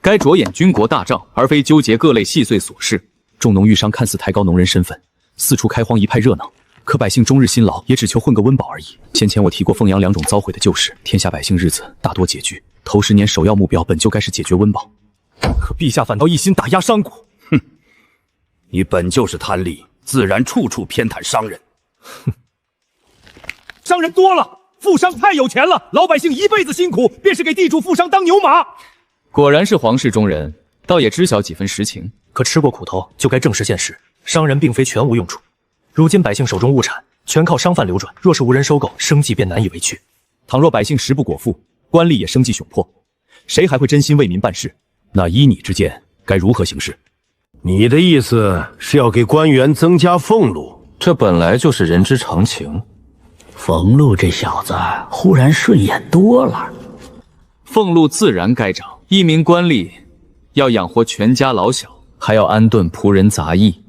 该着眼军国大政，而非纠结各类细碎琐事。重农抑商看似抬高农人身份，四处开荒一派热闹，可百姓终日辛劳，也只求混个温饱而已。先前我提过凤阳2种遭毁的旧事，天下百姓日子大多拮据，头10年首要目标本就该是解决温饱，可陛下反倒一心打压商贾。哼，你本就是贪利，自然处处偏袒商人。哼，商人多了，富商太有钱了，老百姓一辈子辛苦，便是给地主富商当牛马。果然是皇室中人，倒也知晓几分实情。可吃过苦头，就该正视现实，商人并非全无用处。如今百姓手中物产全靠商贩流转，若是无人收购，生计便难以为去。倘若百姓食不果腹，官吏也生计窘迫，谁还会真心为民办事？那依你之见，该如何行事？你的意思是要给官员增加俸禄？这本来就是人之常情。冯禄这小子忽然顺眼多了，俸禄自然该涨。一名官吏要养活全家老小，还要安顿仆人杂役，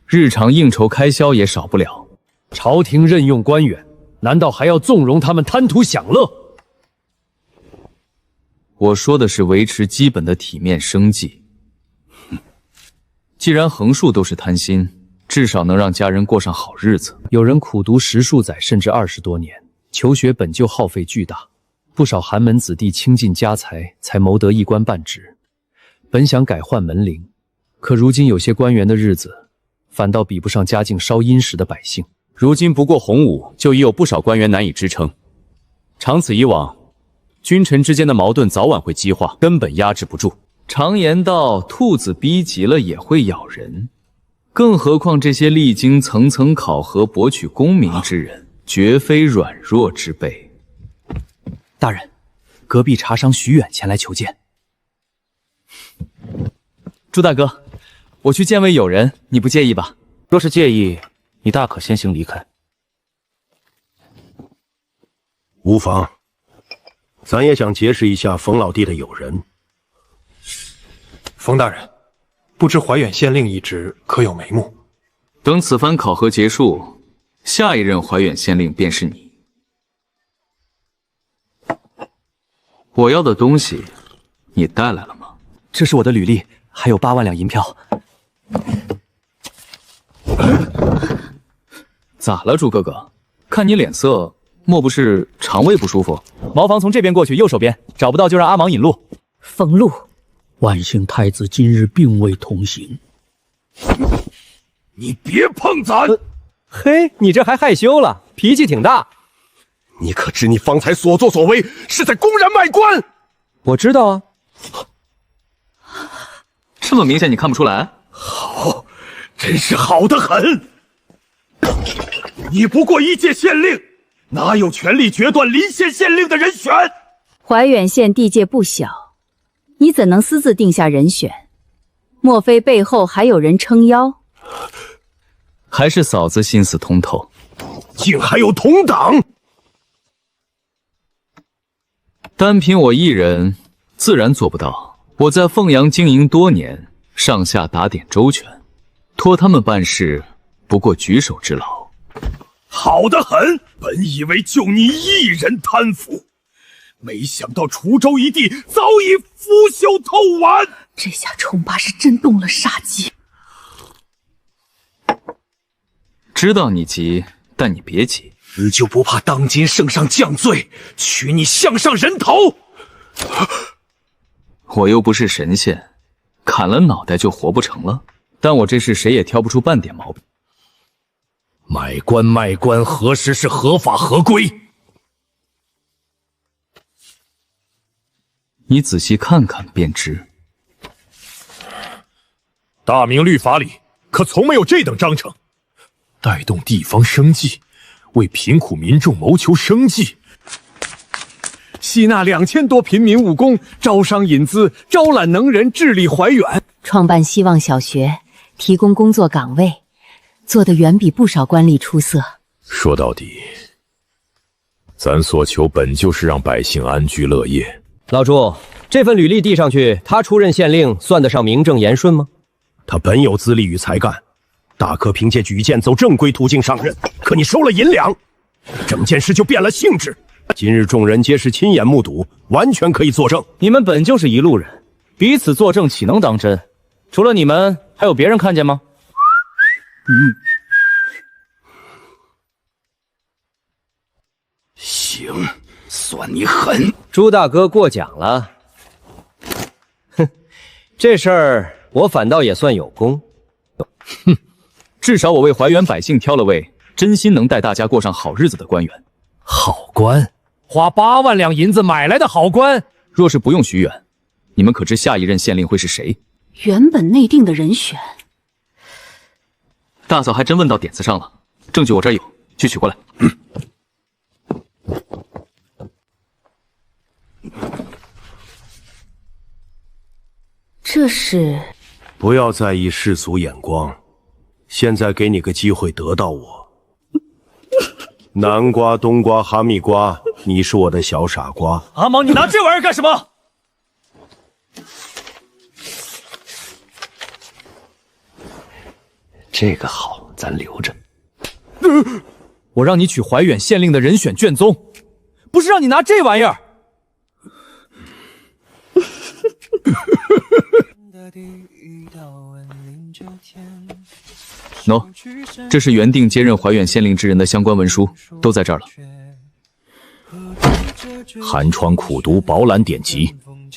日常应酬开销也少不了。朝廷任用官员，难道还要纵容他们贪图享乐？我说的是维持基本的体面生计。既然横竖都是贪心，至少能让家人过上好日子。有人苦读10数载甚至20多年，求学本就耗费巨大，不少寒门子弟倾尽家财才谋得一官半职，本想改换门铃，可如今有些官员的日子反倒比不上家境稍殷实的百姓。如今不过洪武，就已有不少官员难以支撑。长此以往，君臣之间的矛盾早晚会激化，根本压制不住。常言道，兔子逼急了也会咬人，更何况这些历经层层考核博取功名之人，绝非软弱之辈。大人，隔壁茶商徐远前来求见。朱大哥，我去见位友人，你不介意吧？若是介意，你大可先行离开。无妨，咱也想结识一下冯老弟的友人。冯大人，不知怀远县令一职可有眉目？等此番考核结束，下一任怀远县令便是你。我要的东西，你带来了吗？这是我的履历，还有8万两银票。咋了，朱哥哥？看你脸色，莫不是肠胃不舒服？茅房从这边过去，右手边，找不到就让阿芒引路。冯禄，万幸太子今日并未同行。你别碰咱！嘿，你这还害羞了，脾气挺大。你可知你方才所作所为是在公然卖官？我知道啊。这么明显，你看不出来？好，真是好得很。你不过一介县令，哪有权力决断临县县令的人选？怀远县地界不小，你怎能私自定下人选？莫非背后还有人撑腰？还是嫂子心思通透，竟还有同党？单凭我一人，自然做不到。我在凤阳经营多年，上下打点周全，托他们办事，不过举手之劳。好得很！本以为就你一人贪腐，没想到滁州一地早已腐朽透完。这下冲爸是真动了杀机。知道你急，但你别急。你就不怕当今圣上降罪，取你项上人头？我又不是神仙，砍了脑袋就活不成了。但我这事谁也挑不出半点毛病。买官卖官何时是合法合规？你仔细看看便知。大明律法里可从没有这等章程，带动地方生计，为贫苦民众谋求生计，吸纳2000多平民务工，招商引资，招揽能人，治理怀远。创办希望小学，提供工作岗位，做得远比不少官吏出色。说到底，咱所求本就是让百姓安居乐业。老朱，这份履历递上去，他出任县令，算得上名正言顺吗？他本有资历与才干，大可凭借举荐走正规途径上任。可你收了银两，整件事就变了性质。今日众人皆是亲眼目睹，完全可以作证。你们本就是一路人，彼此作证岂能当真？除了你们，还有别人看见吗？行，算你狠。朱大哥过奖了。哼，这事儿我反倒也算有功。哼，至少我为怀远百姓挑了位真心能带大家过上好日子的官员。好官，花8万两银子买来的好官。若是不用徐远，你们可知下一任县令会是谁？原本内定的人选。大嫂还真问到点子上了，证据我这儿有，去取过来。这是……不要在意世俗眼光，现在给你个机会得到我。南瓜、冬瓜、哈密瓜，你是我的小傻瓜。阿毛，你拿这玩意儿干什么？这个好，咱留着。我让你取怀远县令的人选卷宗，不是让你拿这玩意儿。喏，这是原定接任怀远县令之人的相关文书，都在这儿了。寒窗苦读饱览典籍，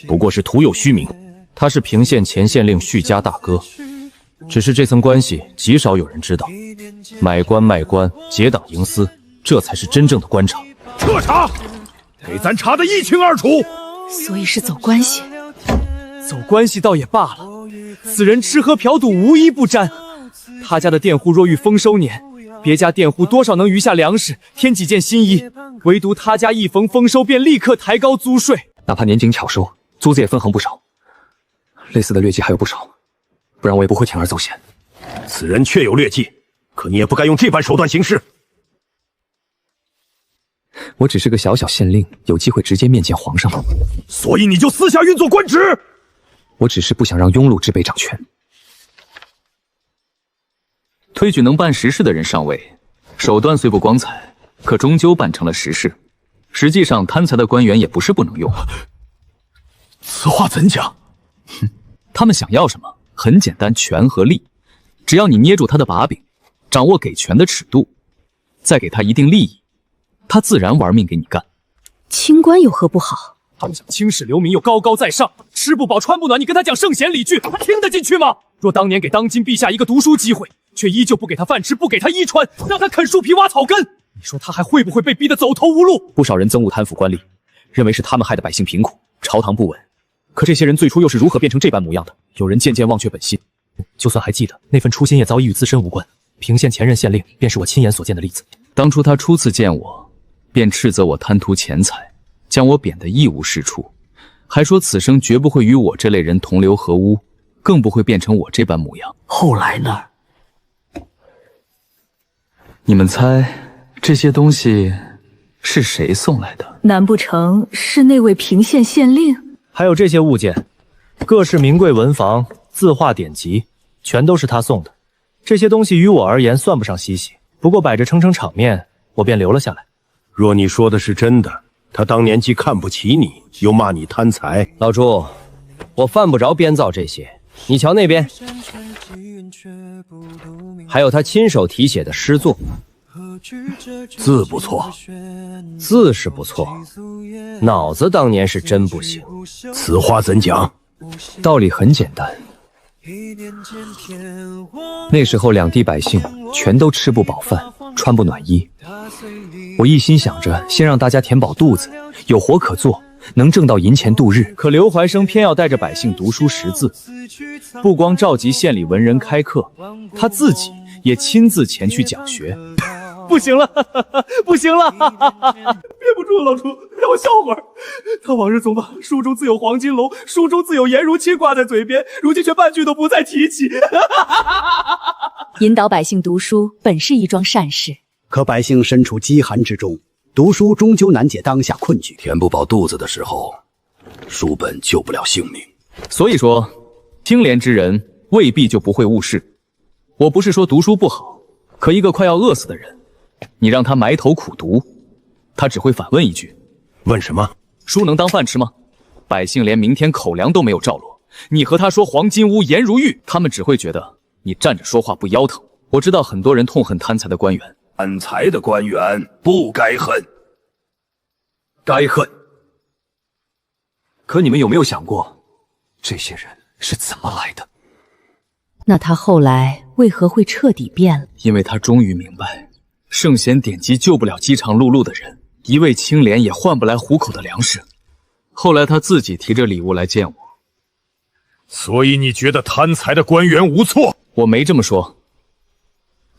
不过是徒有虚名。他是平县前县令旭家大哥，只是这层关系极少有人知道。买官卖官，结党营私，这才是真正的官场。彻查，给咱查得一清二楚。所以是走关系。走关系倒也罢了，此人吃喝嫖赌无一不沾。他家的佃户若遇丰收年，别家佃户多少能余下粮食，添几件新衣，唯独他家一逢丰收便立刻抬高租税，哪怕年景巧收，租子也分恒不少。类似的劣迹还有不少，不然我也不会铤而走险。此人确有劣迹，可你也不该用这般手段行事。我只是个小小县令，有机会直接面见皇上，所以你就私下运作官职。我只是不想让庸碌之辈掌权。推举能办实事的人上位，手段虽不光彩，可终究办成了实事。实际上，贪财的官员也不是不能用。此话怎讲？他们想要什么？很简单，权和利。只要你捏住他的把柄，掌握给权的尺度，再给他一定利益，他自然玩命给你干。清官有何不好？他们想青史留名又高高在上，吃不饱穿不暖，你跟他讲圣贤礼句，他听得进去吗？若当年给当今陛下一个读书机会，却依旧不给他饭吃，不给他衣穿，让他啃树皮挖草根，你说他还会不会被逼得走投无路？不少人憎恶贪腐官吏，认为是他们害得百姓贫苦，朝堂不稳。可这些人最初又是如何变成这般模样的？有人渐渐忘却本心，就算还记得，那份初心也早已与自身无关。平县前任县令便是我亲眼所见的例子。当初他初次见我，便斥责我贪图钱财，将我贬得一无是处，还说此生绝不会与我这类人同流合污，更不会变成我这般模样。后来呢？你们猜这些东西是谁送来的？难不成是那位平县县令？还有这些物件，各式名贵文房、字画典籍，全都是他送的。这些东西于我而言算不上稀奇，不过摆着撑撑场面，我便留了下来。若你说的是真的，他当年既看不起你，又骂你贪财。老朱，我犯不着编造这些。你瞧那边，还有他亲手题写的诗作，字不错，字是不错，脑子当年是真不行。此话怎讲？道理很简单。那时候两地百姓全都吃不饱饭，穿不暖衣。我一心想着先让大家填饱肚子，有活可做，能挣到银钱度日。可刘怀生偏要带着百姓读书识字，不光召集县里文人开课，他自己也亲自前去讲学。不行了，不行了，憋不住了，老朱，让我笑会儿。他往日总把书中自有黄金楼，书中自有颜如卿挂在嘴边，如今却半句都不再提起。引导百姓读书本是一桩善事，可百姓身处饥寒之中，读书终究难解当下困局。填不饱肚子的时候，书本救不了性命。所以说，清廉之人未必就不会误事。我不是说读书不好，可一个快要饿死的人，你让他埋头苦读，他只会反问一句：问什么？书能当饭吃吗？百姓连明天口粮都没有着落，你和他说黄金屋颜如玉，他们只会觉得你站着说话不腰疼。我知道很多人痛恨贪财的官员，贪财的官员不该恨，该恨。可你们有没有想过，这些人是怎么来的？那他后来为何会彻底变了？因为他终于明白，圣贤典籍救不了饥肠辘辘的人，一味清廉也换不来糊口的粮食。后来他自己提着礼物来见我。所以你觉得贪财的官员无错？我没这么说。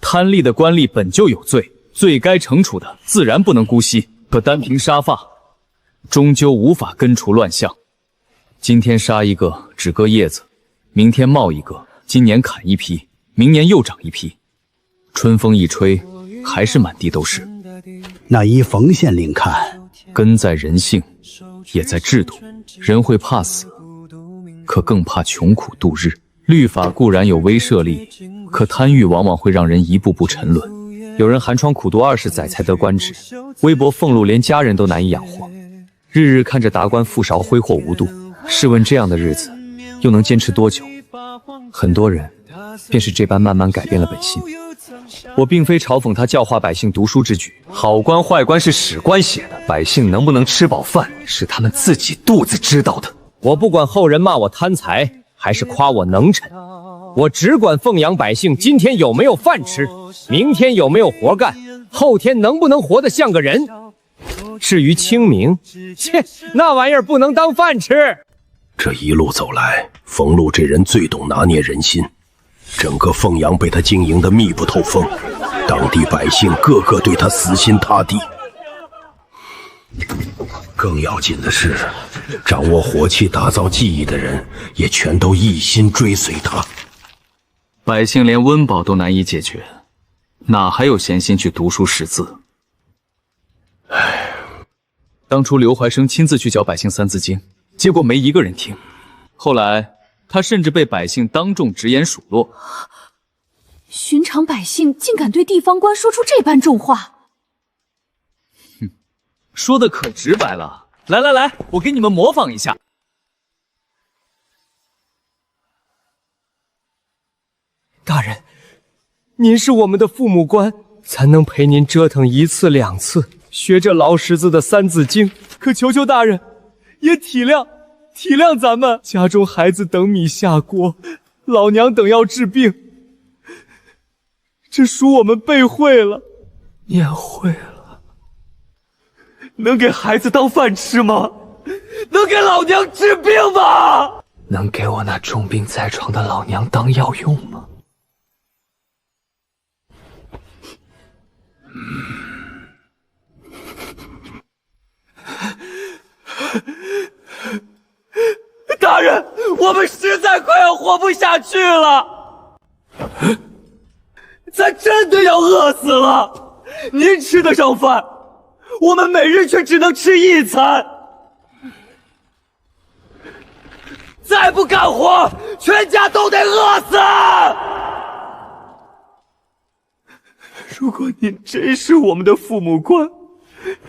贪利的官吏本就有罪，罪该惩处的自然不能姑息。可单凭杀伐，终究无法根除乱象。今天杀一个，只割叶子；明天冒一个，今年砍一批，明年又长一批。春风一吹，还是满地都是。那依冯县令看，根在人性，也在制度。人会怕死，可更怕穷苦度日。律法固然有威慑力，可贪欲往往会让人一步步沉沦。有人寒窗苦读20载才得官职，微薄俸禄连家人都难以养活，日日看着达官富庶挥霍无度。试问这样的日子又能坚持多久？很多人便是这般慢慢改变了本心。我并非嘲讽他教化百姓读书之举，好官坏官是史官写的，百姓能不能吃饱饭是他们自己肚子知道的。我不管后人骂我贪财还是夸我能臣，我只管奉养百姓今天有没有饭吃，明天有没有活干，后天能不能活得像个人。至于清明，切，那玩意儿不能当饭吃。这一路走来，冯路这人最懂拿捏人心，整个凤阳被他经营得密不透风，当地百姓个个对他死心塌地。更要紧的是，掌握火器打造技艺的人也全都一心追随他。百姓连温饱都难以解决，哪还有闲心去读书识字？唉，当初刘怀生亲自去教百姓《三字经》，结果没一个人听。后来他甚至被百姓当众直言数落。寻常百姓竟敢对地方官说出这般重话，说的可直白了。来来来，我给你们模仿一下。大人，您是我们的父母官，咱能陪您折腾1次2次，学这老识字的《三字经》。可求求大人，也体谅咱们家中孩子等米下锅，老娘等要治病，这书我们背会了，念会了，能给孩子当饭吃吗？能给老娘治病吗？能给我那重病在床的老娘当药用吗？大人，我们实在快要活不下去了，咱真的要饿死了。您吃得上饭，我们每日却只能吃1餐。再不干活，全家都得饿死。如果您真是我们的父母官，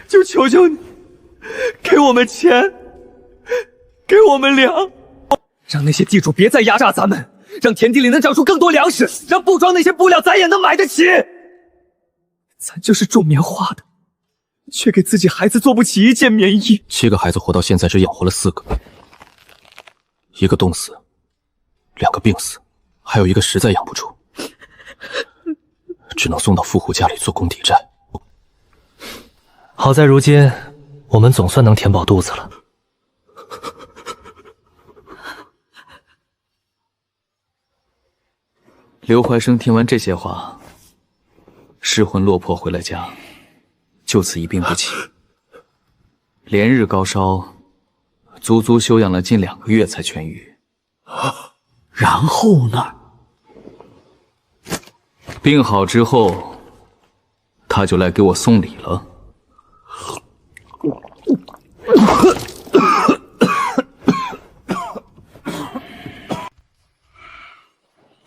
就求求你，给我们钱，给我们粮，让那些地主别再压榨咱们，让田地里能长出更多粮食，让布庄那些布料咱也能买得起。咱就是种棉花的，却给自己孩子做不起1件棉衣。7个孩子活到现在，只养活了4个，1个冻死，2个病死，还有1个实在养不住，只能送到富户家里做工抵债。好在如今我们总算能填饱肚子了。刘怀生听完这些话，失魂落魄回了家，就此一病不起，连日高烧，足足休养了近2个月才痊愈。然后呢？病好之后，他就来给我送礼了。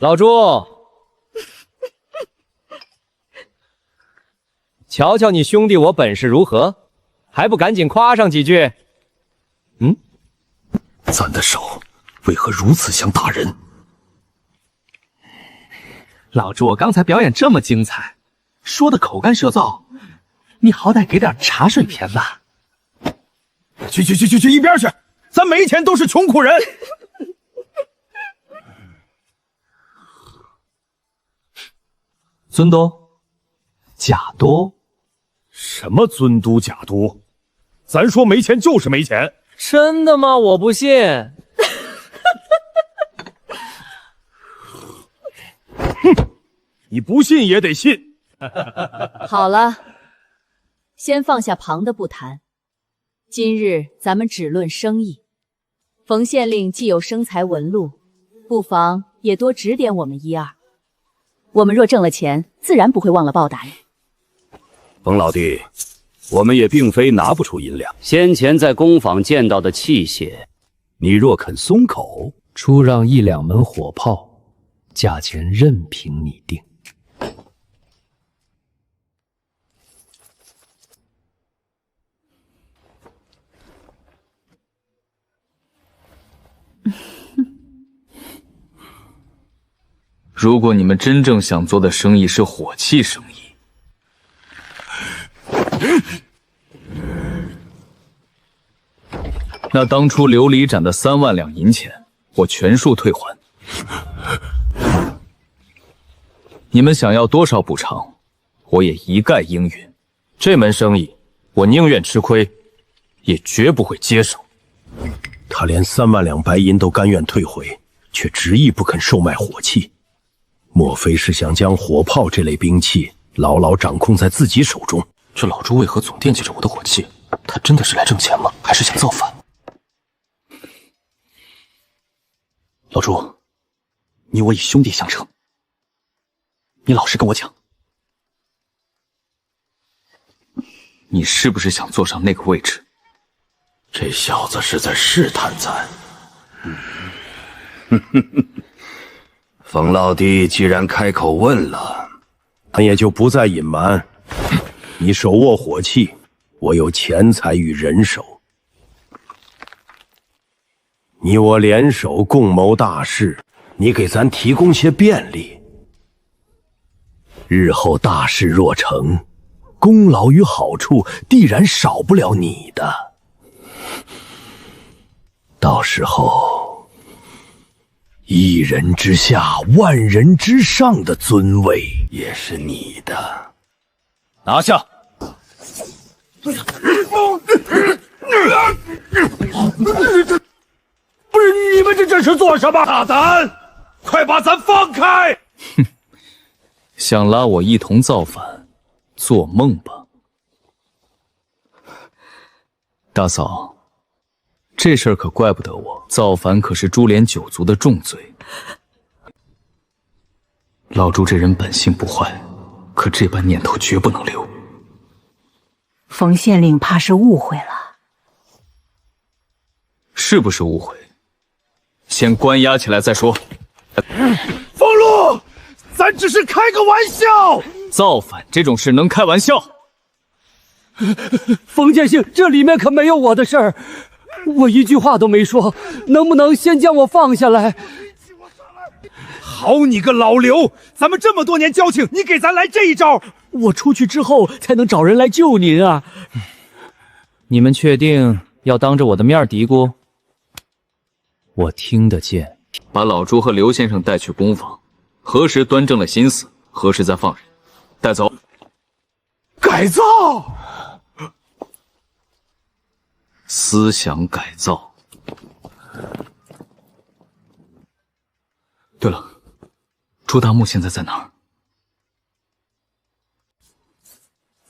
老朱，瞧瞧你兄弟我本事如何？还不赶紧夸上几句？咱的手为何如此像大人？老朱，我刚才表演这么精彩，说的口干舌燥，你好歹给点茶水片吧。去，一边去！咱没钱都是穷苦人。尊都，假都，什么尊都假都？咱说没钱就是没钱。真的吗？我不信。你不信也得信。好了，先放下旁的不谈，今日咱们只论生意。冯县令既有生财文路，不妨也多指点我们一二。我们若挣了钱，自然不会忘了报答你。冯老弟，我们也并非拿不出银两。先前在工坊见到的器械，你若肯松口，出让1、2门火炮，价钱任凭你定。如果你们真正想做的生意是火器生意，那当初琉璃盏的3万两银钱，我全数退还。你们想要多少补偿，我也一概应允。这门生意，我宁愿吃亏，也绝不会接手。他连3万两白银都甘愿退回，却执意不肯售卖火器，莫非是想将火炮这类兵器牢牢掌控在自己手中？这老朱为何总惦记着我的火器？他真的是来挣钱吗？还是想造反？老朱，你我以兄弟相称，你老实跟我讲，你是不是想坐上那个位置？这小子是在试探咱。冯老弟既然开口问了，咱也就不再隐瞒。你手握火器，我有钱财与人手，你我联手共谋大事，你给咱提供些便利，日后大事若成，功劳与好处必然少不了你的。到时候，一人之下，万人之上的尊位也是你的。拿下！不是你们这是做什么？大胆！快把咱放开！哼，想拉我一同造反，做梦吧！大嫂，这事儿可怪不得我，造反可是株连9族的重罪。老朱这人本性不坏，可这般念头绝不能留。冯县令怕是误会了。是不是误会？先关押起来再说。俸禄，咱只是开个玩笑。造反这种事能开玩笑？冯剑姓，这里面可没有我的事儿，我一句话都没说，能不能先将我放下来？好你个老刘，咱们这么多年交情，你给咱来这一招，我出去之后才能找人来救您啊！你们确定要当着我的面嘀咕？我听得见。把老朱和刘先生带去工坊，何时端正了心思，何时再放人。带走。改造，思想改造。对了，朱大木现在在哪儿？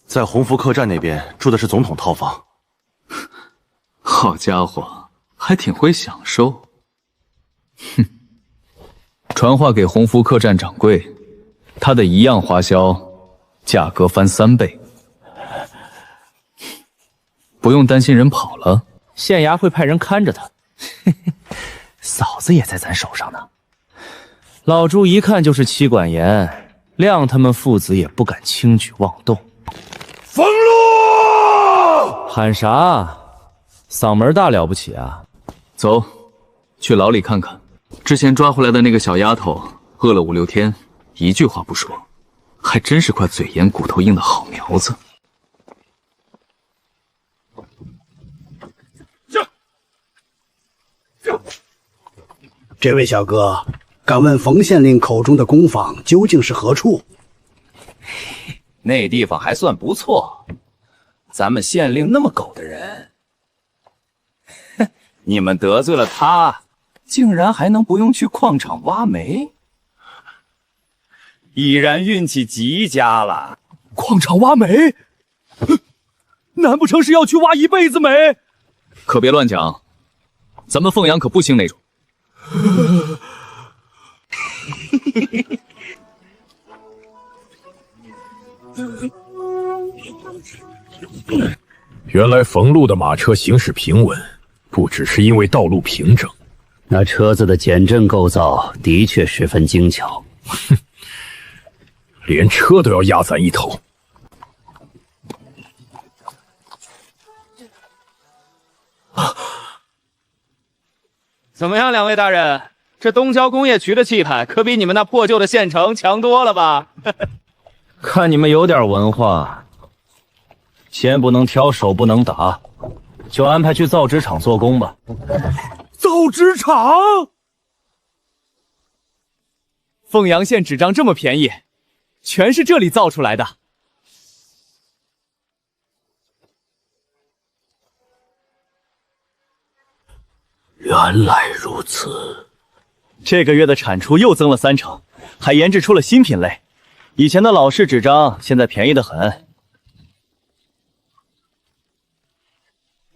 在鸿福客栈那边住的是总统套房。好家伙，还挺会享受。哼，传话给鸿福客栈掌柜，他的一样花销，价格翻3倍。不用担心人跑了，县衙会派人看着他。嫂子也在咱手上呢。老朱一看就是妻管严，谅他们父子也不敢轻举妄动。俸禄，喊啥？嗓门大了不起啊？走，去牢里看看。之前抓回来的那个小丫头，饿了5、6天，一句话不说，还真是块嘴严骨头硬的好苗子。这位小哥，敢问冯县令口中的工坊究竟是何处？那地方还算不错，咱们县令那么狗的人，你们得罪了他，竟然还能不用去矿场挖煤，已然运气极佳了。矿场挖煤，难不成是要去挖一辈子煤？可别乱讲，咱们凤阳可不兴那种。原来冯路的马车行驶平稳，不只是因为道路平整。那车子的减震构造的确十分精巧。哼，连车都要压咱一头。怎么样，两位大人？这东郊工业局的气派，可比你们那破旧的县城强多了吧？看你们有点文化，先不能挑，手不能打，就安排去造纸厂做工吧。造纸厂？凤阳县纸张这么便宜，全是这里造出来的。原来如此，这个月的产出又增了30%，还研制出了新品类。以前的老式纸张现在便宜得很。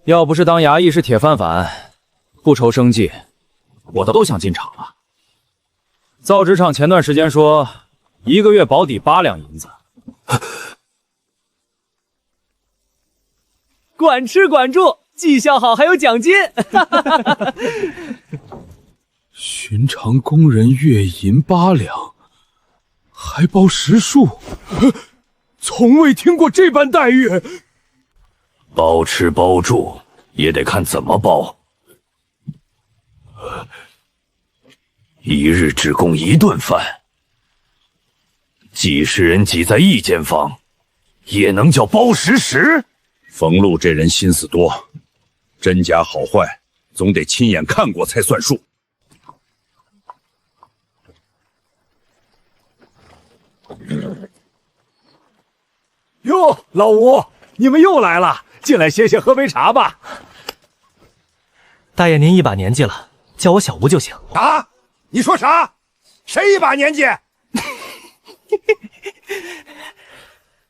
要不是当衙役是铁饭碗，不愁生计，我都想进厂了。造纸厂前段时间说，1个月保底8两银子。管吃管住，绩效好还有奖金。寻常工人月银8两，还包食宿，从未听过这般待遇。包吃包住也得看怎么包。1日只供1顿饭，几十人挤在一间房，也能叫包食食？冯路这人心思多，真假好坏总得亲眼看过才算数。哟，老吴，你们又来了，进来歇歇，喝杯茶吧。大爷您一把年纪了，叫我小吴就行。啊！你说啥？谁一把年纪？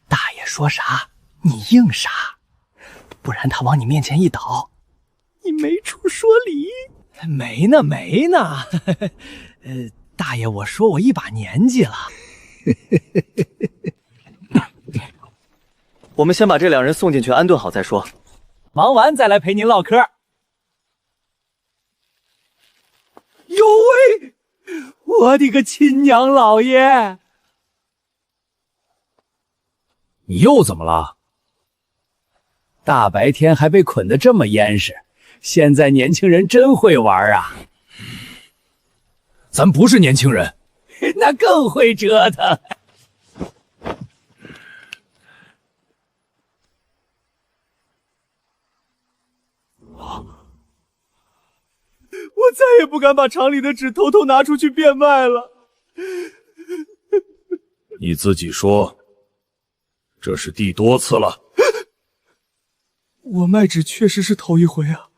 大爷说啥，你应啥，不然他往你面前一倒，你没处说理。没呢，没呢。大爷，我说我一把年纪了。我们先把这2人送进去安顿好再说，忙完再来陪您唠嗑。呦喂，我的个亲娘老爷！你又怎么了？大白天还被捆得这么严实，现在年轻人真会玩啊！咱不是年轻人，那更会折腾。我再也不敢把厂里的纸偷偷拿出去变卖了。你自己说，这是第多次了？我卖纸确实是头一回啊。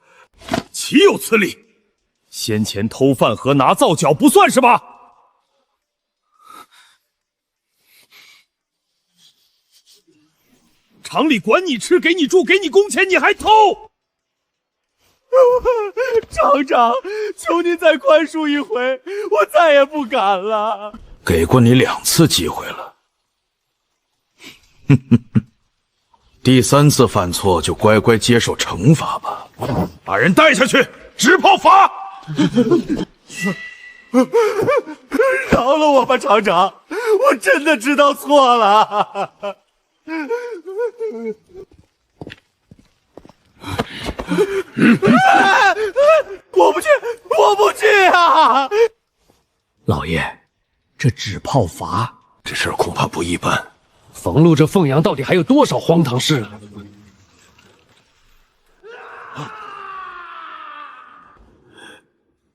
岂有此理！先前偷饭盒拿皂角不算什么。厂里管你吃，给你住，给你工钱，你还偷！厂长，求您再宽恕一回，我再也不敢了。给过你2次机会了，第3次犯错就乖乖接受惩罚吧。把人带下去，直炮罚！饶了我吧，厂长，我真的知道错了。我不去，我不去啊！老爷，这纸炮法，这事儿恐怕不一般。冯路这凤阳到底还有多少荒唐事？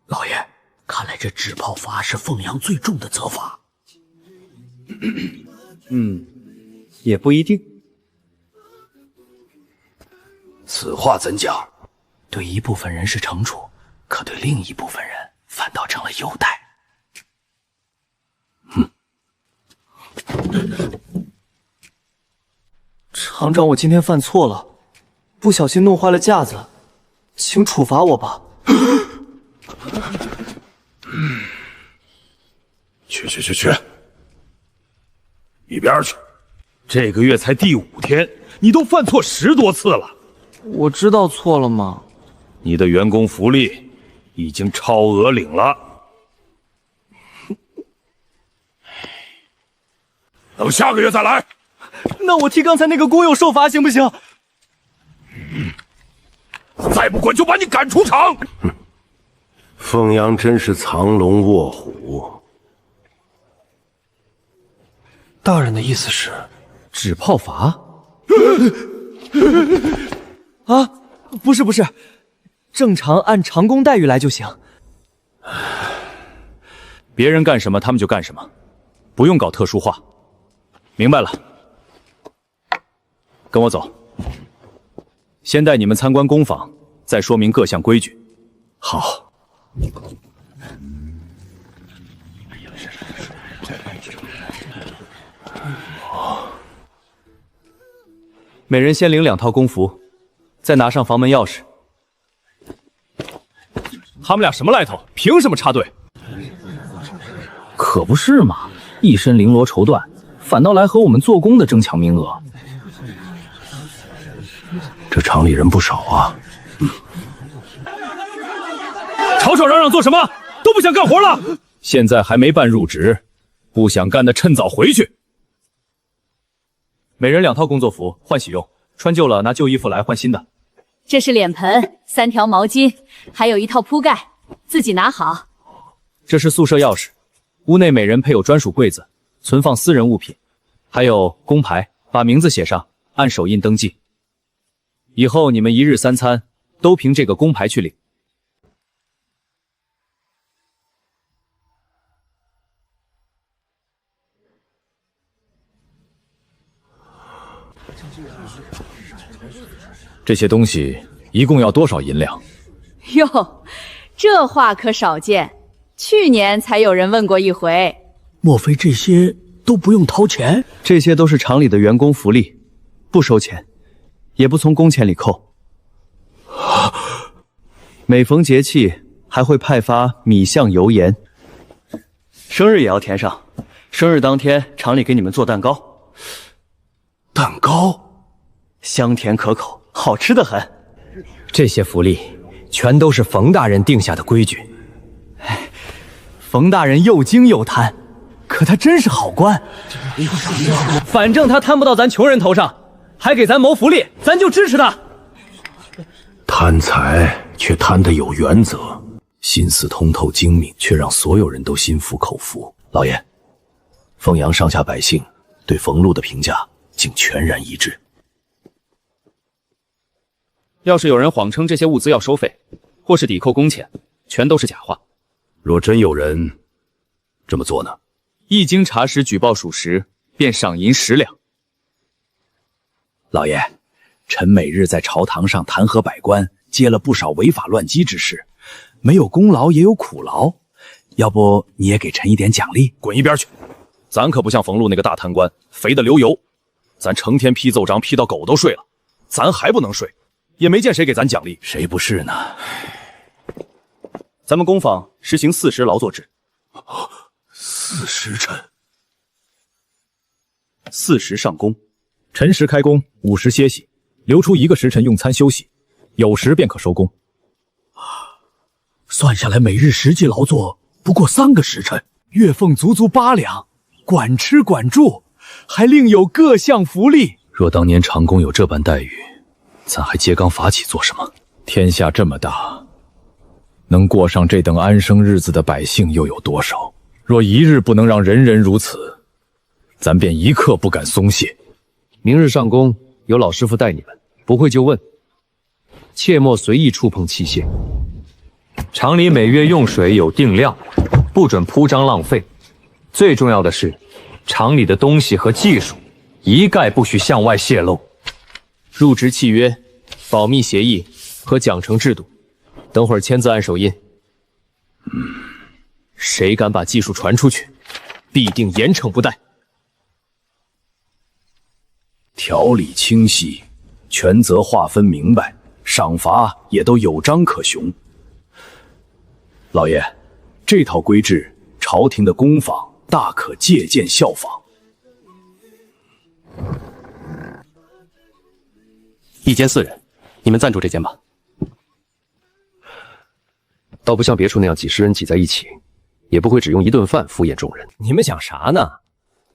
老爷，看来这纸炮法是凤阳最重的责罚。也不一定。此话怎讲？对一部分人是惩处，可对另一部分人反倒成了优待。厂长，我今天犯错了，不小心弄坏了架子，请处罚我吧。去，一边去！这个月才第5天，你都犯错10多次了。我知道错了吗？你的员工福利已经超额领了。等下个月再来。那我替刚才那个工友受罚行不行？再不滚就把你赶出厂！凤阳真是藏龙卧虎。大人的意思是，纸炮法？啊，不是，正常按长工待遇来就行。别人干什么他们就干什么，不用搞特殊化。明白了，跟我走。先带你们参观工坊，再说明各项规矩。好。每人先领2套工服，再拿上房门钥匙。他们俩什么来头？凭什么插队？可不是嘛，一身绫罗绸缎，反倒来和我们做工的争抢名额。这厂里人不少啊。吵嚷嚷做什么？都不想干活了？现在还没办入职，不想干的趁早回去。每人2套工作服，换洗用，穿旧了拿旧衣服来换新的。这是脸盆，3条毛巾，还有1套铺盖，自己拿好。这是宿舍钥匙，屋内每人配有专属柜子，存放私人物品，还有工牌，把名字写上，按手印登记。以后你们1日3餐都凭这个工牌去领。这些东西一共要多少银两？哟，这话可少见，去年才有人问过一回。莫非这些都不用掏钱？这些都是厂里的员工福利，不收钱，也不从工钱里扣。每逢节气还会派发米酱油盐，生日也要填上。生日当天厂里给你们做蛋糕，蛋糕香甜可口，好吃的很。这些福利全都是冯大人定下的规矩。冯大人又精又贪，可他真是好官。反正他贪不到咱穷人头上，还给咱谋福利，咱就支持他。贪财却贪得有原则，心思通透精明，却让所有人都心服口服。老爷，凤阳上下百姓对冯路的评价竟全然一致。要是有人谎称这些物资要收费，或是抵扣工钱，全都是假话。若真有人这么做呢？一经查实举报属实，便赏银10两。老爷，臣每日在朝堂上弹劾百官，接了不少违法乱纪之事，没有功劳也有苦劳，要不你也给臣一点奖励？滚一边去！咱可不像冯路那个大贪官，肥得流油。咱成天批奏章批到狗都睡了，咱还不能睡，也没见谁给咱奖励。谁不是呢？咱们工坊实行4时劳作制，4时辰，4时上工，辰时开工，5时歇息，留出1个时辰用餐休息，酉时便可收工。算下来，每日实际劳作不过3个时辰，月俸足足8两，管吃管住，还另有各项福利。若当年长工有这般待遇，咱还揭竿伐起做什么？天下这么大，能过上这等安生日子的百姓又有多少？若一日不能让人人如此，咱便一刻不敢松懈。明日上工，有老师傅带你们，不会就问，切莫随意触碰器械。厂里每月用水有定量，不准铺张浪费。最重要的是，厂里的东西和技术一概不许向外泄露。入职契约、保密协议和奖惩制度，等会儿签字按手印。谁敢把技术传出去，必定严惩不贷。条理清晰，权责划分明白，赏罚也都有章可循。老爷，这套规制，朝廷的公坊大可借鉴效仿。一间4人，你们暂住这间吧。倒不像别处那样几十人挤在一起，也不会只用一顿饭敷衍众人。你们想啥呢？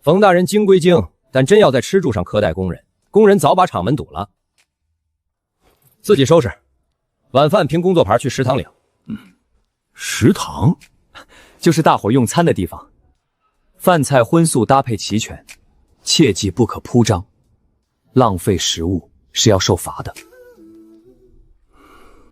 冯大人精归精，但真要在吃住上苛待工人，工人早把厂门堵了。自己收拾，晚饭凭工作牌去食堂领。食堂就是大伙用餐的地方，饭菜荤素搭配齐全，切记不可铺张，浪费食物是要受罚的。